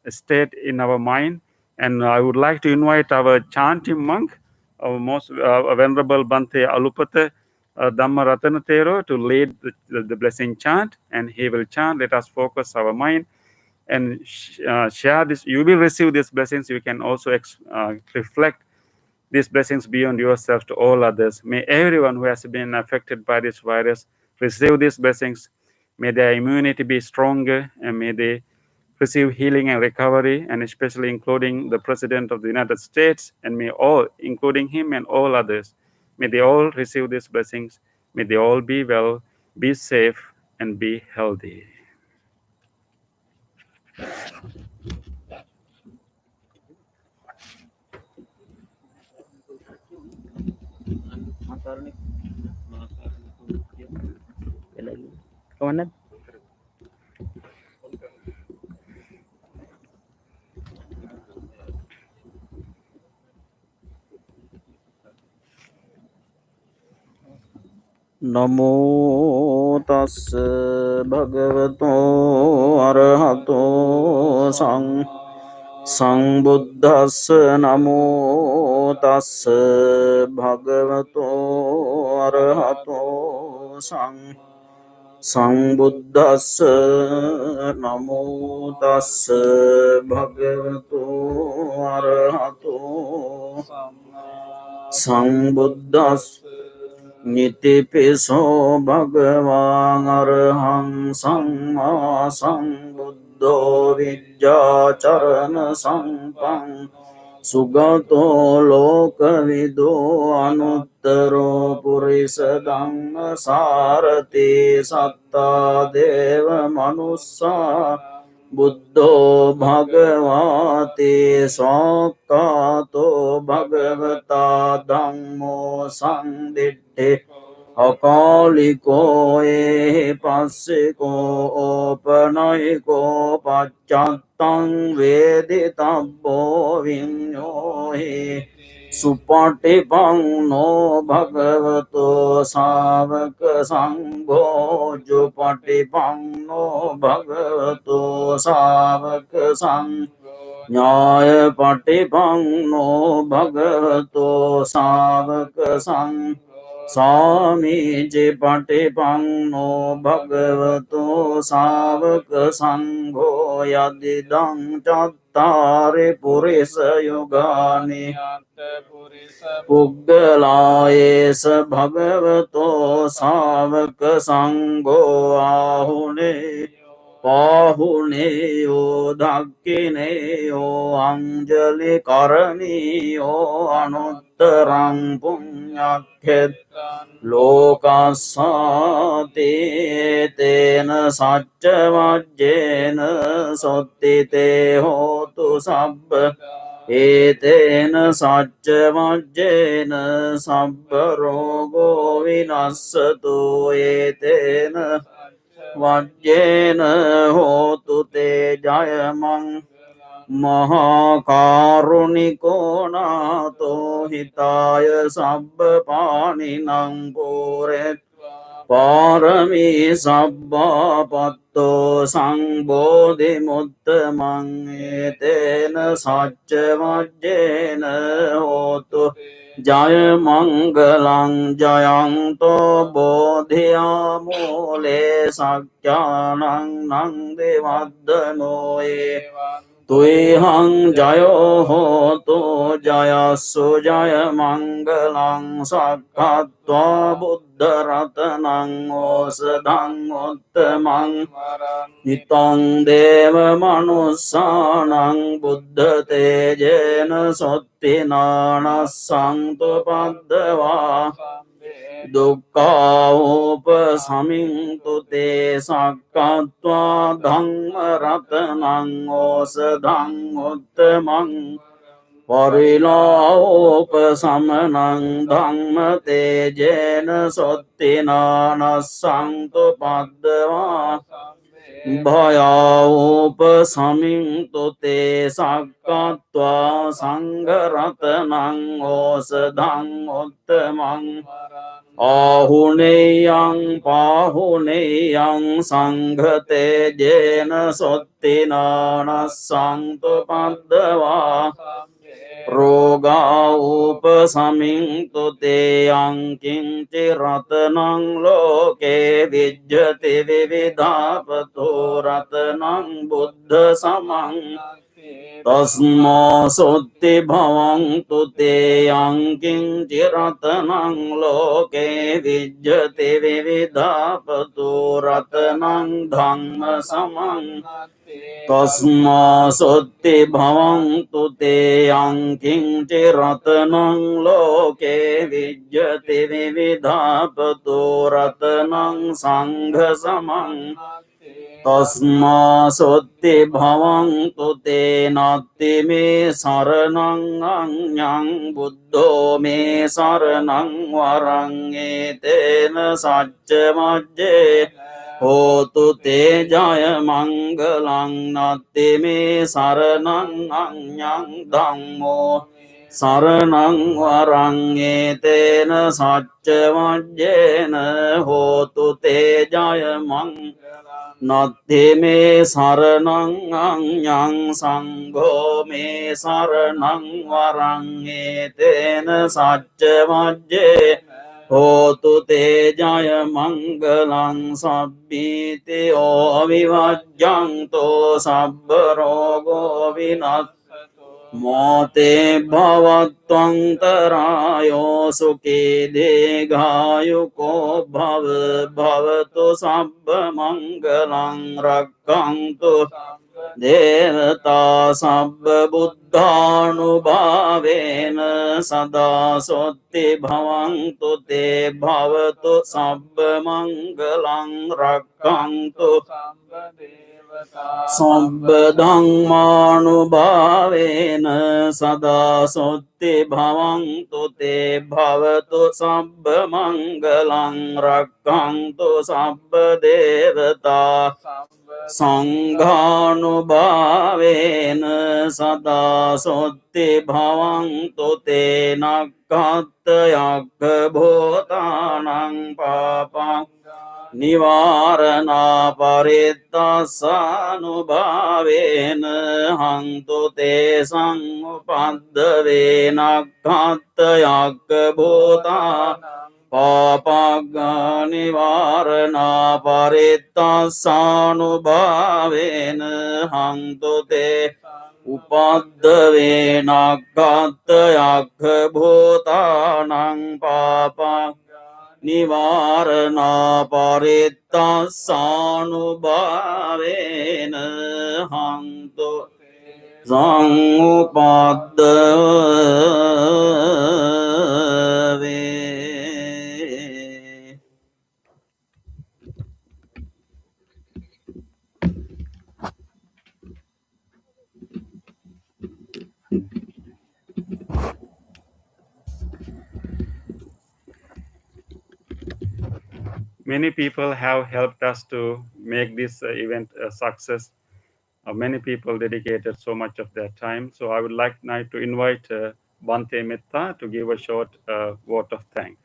Speaker 1: state in our mind. And I would like to invite our chanting monk, our most venerable Bante Alupata Dhamma Ratanatero, to lead the blessing chant, and he will chant. Let us focus our mind and share this. You will receive these blessings. You can also reflect these blessings beyond yourself to all others. May everyone who has been affected by this virus receive these blessings. May their immunity be stronger, and may they receive healing and recovery, and especially including the President of the United States, and may all, including him and all others, may they all receive these blessings. May they all be well, be safe, and be healthy.
Speaker 6: නමෝ තස්ස භගවතෝ අරහතෝ සංබුද්දස්ස නමෝ තස්ස භගවතෝ අරහතෝ සංබුද්දස්ස නමෝ තස්ස භගවතෝ අරහතෝ සංබුද්දස්ස නිතිපිසෝ භගවාන් අරහං සම්මා සම්බුද්ධෝ විජ්ජාචරණ සම්පං සුගතෝ ලෝකවිදෝ අනුත්තරෝ පුරිස ධම්ම සාරති සත්තා දේව මනුස්සා බුද්ධෝ භගවාති සෝක්කාතෝ භගවතා ධම්මෝ සංදිට්ඨි අකාලිකෝ පස්සිකෝ ඕපනයිකෝ පච්චත්තං වේදිතබ්බෝ විඤ්ඤෝහි සුපටිපන්නෝ භගවතෝ ශාවක සංඝෝ ජුපටිපන්නෝ භගවතෝ ශාවක සංඝෝ ඥාය පටිපන්නෝ භගවතෝ ශාවක සංඝෝ සාමීචි පටිපන්නෝ භගවතෝ ශාවක සංඝෝ යදිදං චත්තාරි පුරිස යුගානි පුග්ගලායේස භගවතෝ ශාවක සංඝෝ ආහුනේ පාහුනේයෝ දක්ඛිනේයෝ අංජලි කරණීයෝ අනුත්තරං පුඤ්ඤක්ඛෙත් ලෝකස්සාතේ තේන සච්ච වජ්ජේන සොත්තිතේ හෝතු සබ්බ ඒතේන සච්ච වජ්ජේන සබ්බ රෝගෝ විනස්සතු ඒතේන වජ්ජේන හෝතු තේ ජයමං මහා කාරුණිකෝ නාතෝ හිතාය සබ්බ පානිනං පෝරෙත් පාරමී සබ්බා පත්තෝ සංබෝධි මුත්තමං ඒතේන සච්ච වජ්ජේන හෝතු ජය මංගලං ජයන්තෝ බෝධියා මූලේ සක්ඛානං නං දෙවද්දනෝ තුයහං ජයෝ හෝතු ජයස්සු ජය මංගලං සක්ඛත්වා බුද්ධ රතනං ඕසදං උත්තමං නිතං දේව මනුස්සානං බුද්ධ තේජේන සොත්තිනානස්සං පද්දවා දුක්ඛෝප සමින්තු තේ සක්ඛත්වා ධම්ම රතනං ඕසදං උත්තමං පරිලාෝප සමනං ධම්ම තේජේන සොත්තිනානස්සං පද්දවා භයාවෝපසමින්තු තේ සක්කත්වා සංඝරතනං ඕසදං උත්තමං ආහුනේයං පාහුනේයං සංඝතේ ජේන සොත්තිනානස්සන්තු පද්දවා රෝගා උපසමින්තු තේ අංකින්චි රතනං ලෝකේ විජ්ජති විවිධාපතෝ රතනං බුද්ධ සමං තස්මා සොත්ති භවන්තු තේ අංකින්චි රතනං ලෝකේ විජ්ජති විවිධාපතෝ රතනං ධම්ම සමං තස්මා සොත්ති භවන්තු තේ අංකින්චි රතනං ලෝකේ විජ්ජති විවිධාපතෝ රතනං සංඝ සමං තස්මා සොත්ති භවන්තු තේ නත්ති මේ සරණං අඤ්ඤං බුද්ධෝ මේ සරණං වරං ඒතේන සච්ච මජ්ජේ හෝතු තේ ජය මංගලං නත්ති මේ සරණං අඤ්ඤං ධම්මෝ සරණං වරං ඒතේන සච්ච මජ්ජේන හෝතු තේ ජය මංගලං නත්ති මේ සරණං අඤ්ඤං සංඝෝ මේ සරණං වරං ඒතේන සච්ච මජ්ජේ හෝතු තේ ජය මංගලං සබ්බීතියෝ විවජ්ජන්තෝ සබ්බ රෝගෝ විනස්සතෝ මෝතේ භවත්වන්තරායෝ සුඛී දීඝායුකෝ භව භවතු සබ්බ මංගලං රක්ඛන්තු දේවතා සබ්බ බුද්ධානුභාවේන සදා සොත්ති භවන්තු තේ භවතු සබ්බ මංගලං රක්ඛන්තු සබ්බ ධම්මානුභාවේන සදා සොත්ති භවන්තු තේ භවතු සබ්බ මංගලං රක්ඛන්තු සබ්බ දේවතා සංඝානුභාවේන සදා සොත්ති භවන්තු තේ නක්ඛත්ථයක්ඛ භූතානං පාපං නිවාරණා පරිත්තස්සානුභාවේන හන්තු තේ සංඋපද්දවේ නක්ඛත්ථයක්ඛ භූතානං පාපග්ගා නිවාරණා පරිත්තස්සානුභාවේන හන්තු තේ උපද්දවේ නක්ඛත්ථයක්ඛ භූතානං පාපං නිවාරණා පරිත්තස්සානුභාවේන හන්තු සංඋපද්දවේ.
Speaker 1: Many people have helped us to make this event a success. Many people dedicated so much of their time. So I would like now to invite Bante Metta to give a short vote of thanks.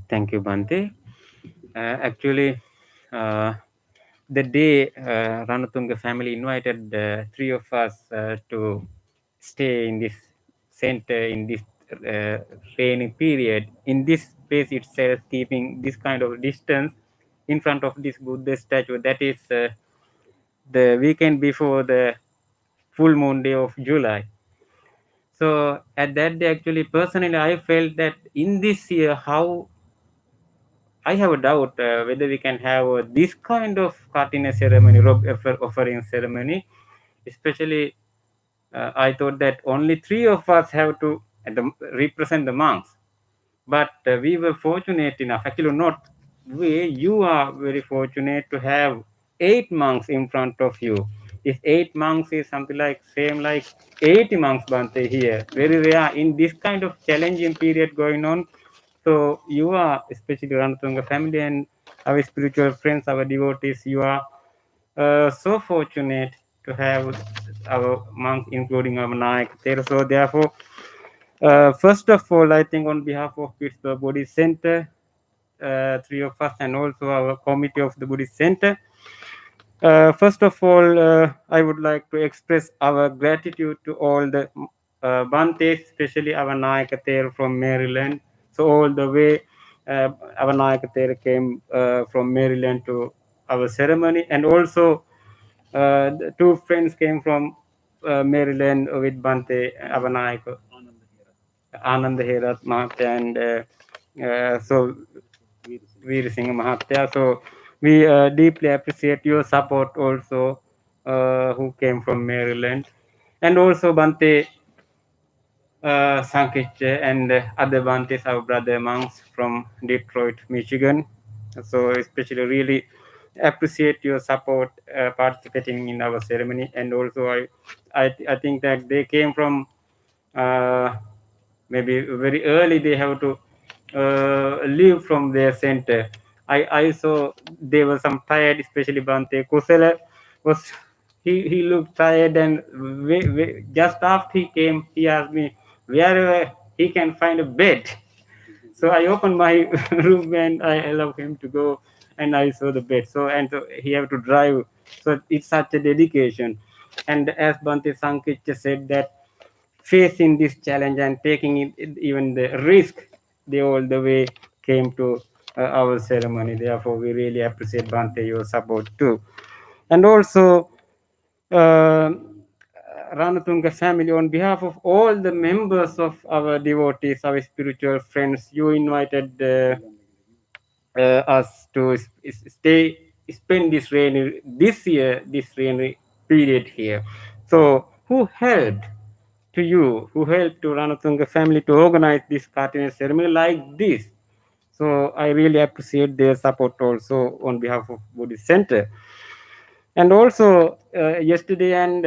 Speaker 7: Thank you, Bante. Actually, the day Ranatunga family invited three of us to stay in this center in this rainy period, in this space itself, keeping this kind of distance in front of this Buddha statue. That is the weekend before the full moon day of July. So at that day, actually, personally, I felt that in this year, how I have a doubt whether we can have this kind of Kathina ceremony, robe offering ceremony. Especially, I thought that only three of us have to represent the monks. But we were fortunate enough, actually not we, you are very fortunate to have 8 monks in front of you. This 8 months is something like same like 80 months Bante here. Very rare in this kind of challenging period going on. So you are, especially Ranatunga family and our spiritual friends, our devotees, you are so fortunate to have our monks, including our Nayak there. So therefore, first of all, I think on behalf of Pittsburgh Buddhist Center, three of us, and also our committee of the Buddhist Center. First of all, I would like to express our gratitude to all the Bantes, especially our Naikater from Maryland. So all the way, our Naikater came from Maryland to our ceremony, and also the two friends came from Maryland with Bante, our Naika, Anand Herat Mahatya, and so Veer Singh Mahatya. So we deeply appreciate your support also, who came from Maryland, and also Bante Sankich and other Bantes, our brother monks from Detroit, Michigan. So especially really appreciate your support participating in our ceremony, and also I think that they came from uh, maybe very early. They have to leave from their center. I saw they were some tired, especially Bante Kusala was he looked tired, and just after he came, he asked me wherever he can find a bed. So I opened my room and I allowed him to go, and I saw the bed. So he have to drive. So it's such a dedication. And as Bante Sankich said that facing this challenge and taking even the risk, they all the way came to our ceremony. Therefore, we really appreciate Bante your support too. And also, uh, Ranatunga family, on behalf of all the members of our devotees, our spiritual friends, you invited us to stay, spend this rainy period here. So, who helped to you, who helped to Ranatunga family to organize this Kathina ceremony like this? So, I really appreciate their support also on behalf of Buddhist Center. And also yesterday and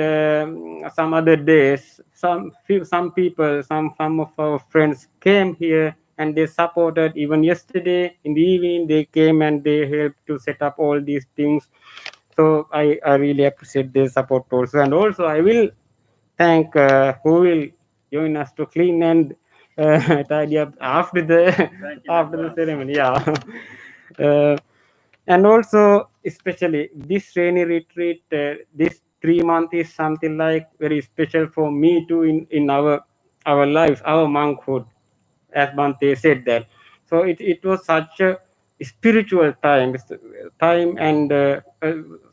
Speaker 7: some other days, some people, some of our friends came here and they supported. Even yesterday in the evening they came and they helped to set up all these things. So I really appreciate their support also. And also I will thank who will join us to clean and tidy up after the after the ceremony. Yeah. uh, and also especially this rainy retreat, this 3 month is something like very special for me too in our lives, our monkhood, as Bante said that. So it was such a spiritual time, and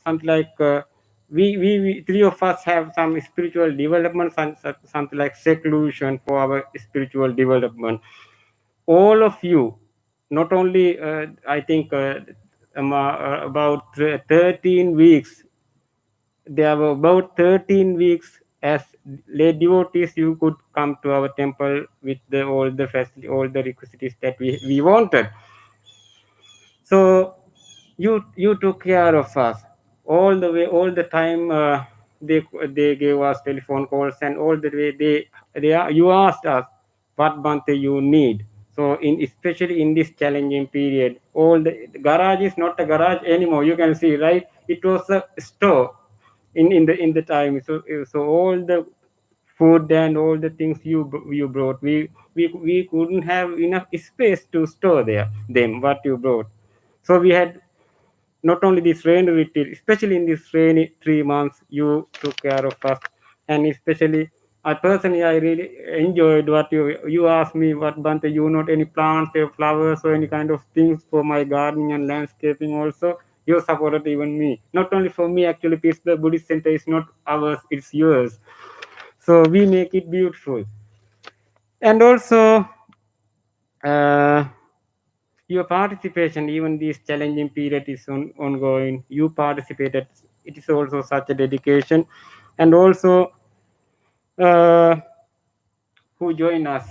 Speaker 7: something like we three of us have some spiritual development, something like seclusion for our spiritual development. All of you, not only I think about 13 weeks, there were about 13 weeks as lay devotees, you could come to our temple with all the facility, all the requisites that we wanted. So you took care of us all the way, all the time. They gave us telephone calls, and all the way you asked us what Bante you need. So in especially in this challenging period, all the garage is not a garage anymore. You can see, right? It was a store in the time. So all the food and all the things you brought, we couldn't have enough space to store them what you brought. So we had not only this rain retreat, especially in this rainy 3 months, you took care of us. And especially, I personally, I really enjoyed what you asked me, what Bante, you not any plants or flowers or any kind of things for my gardening and landscaping also. You supported even me. Not only for me, actually, Peace the Buddhist Center is not ours, it's yours. So we make it beautiful. And also, uh, your participation, even this challenging period is ongoing, you participated, it is also such a dedication. And also uh, who join us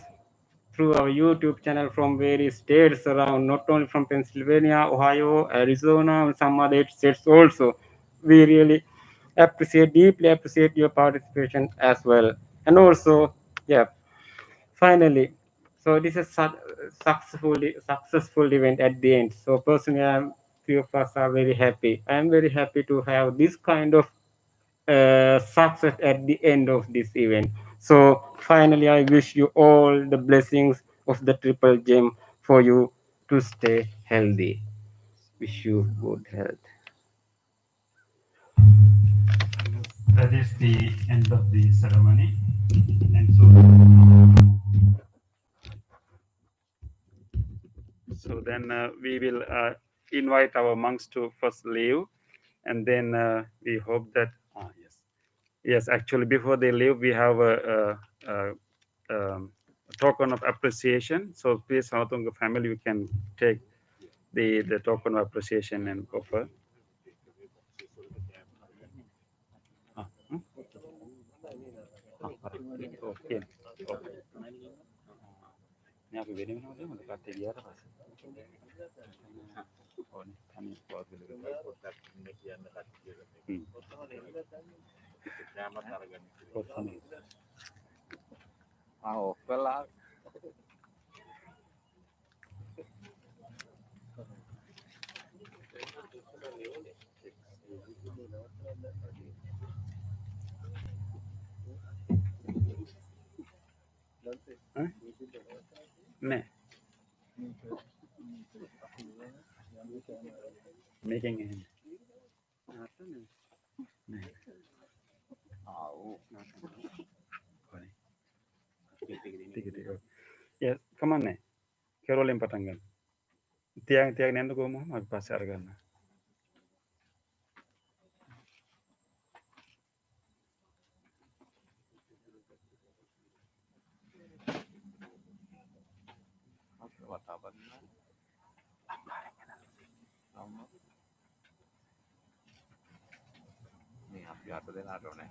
Speaker 7: through our YouTube channel from various states around, not only from Pennsylvania, Ohio, Arizona, and some other states also. We really deeply appreciate your participation as well. And also, yeah, finally, so this is successful event at the end. So personally, few of us are very happy. I am very happy to have this kind of success at the end of this event. So finally, I wish you all the blessings of the triple gem for you to stay healthy. Wish you good health.
Speaker 1: That is the end of the ceremony. And so then we will invite our monks to first leave, and then we hope that yes, actually before they leave, we have a token of appreciation. So please, Hanatunga family, you can take the token of appreciation and offer. Okay. Ini aku beri mana dia? Mana kata dia apa? Oh ni, kami buat dulu.
Speaker 2: oke lah.
Speaker 1: Ne. Making it. Yes, come on, ne. Kerolin patangan. Tiang nendo ko mo magpasar ka na.
Speaker 2: Ni apiato dell'altro ne.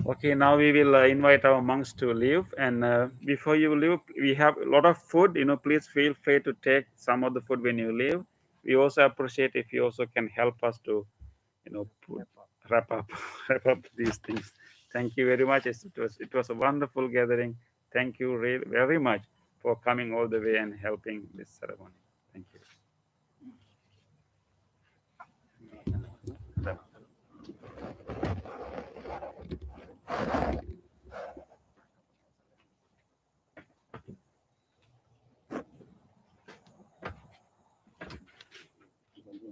Speaker 1: Okay, now we will invite our monks to leave. And before you leave, we have a lot of food. Please feel free to take some of the food when you leave. We also appreciate if you also can help us to, wrap up wrap up these things. Thank you very much. It was a wonderful gathering. Thank you very much for coming all the way and helping this ceremony. Thank you.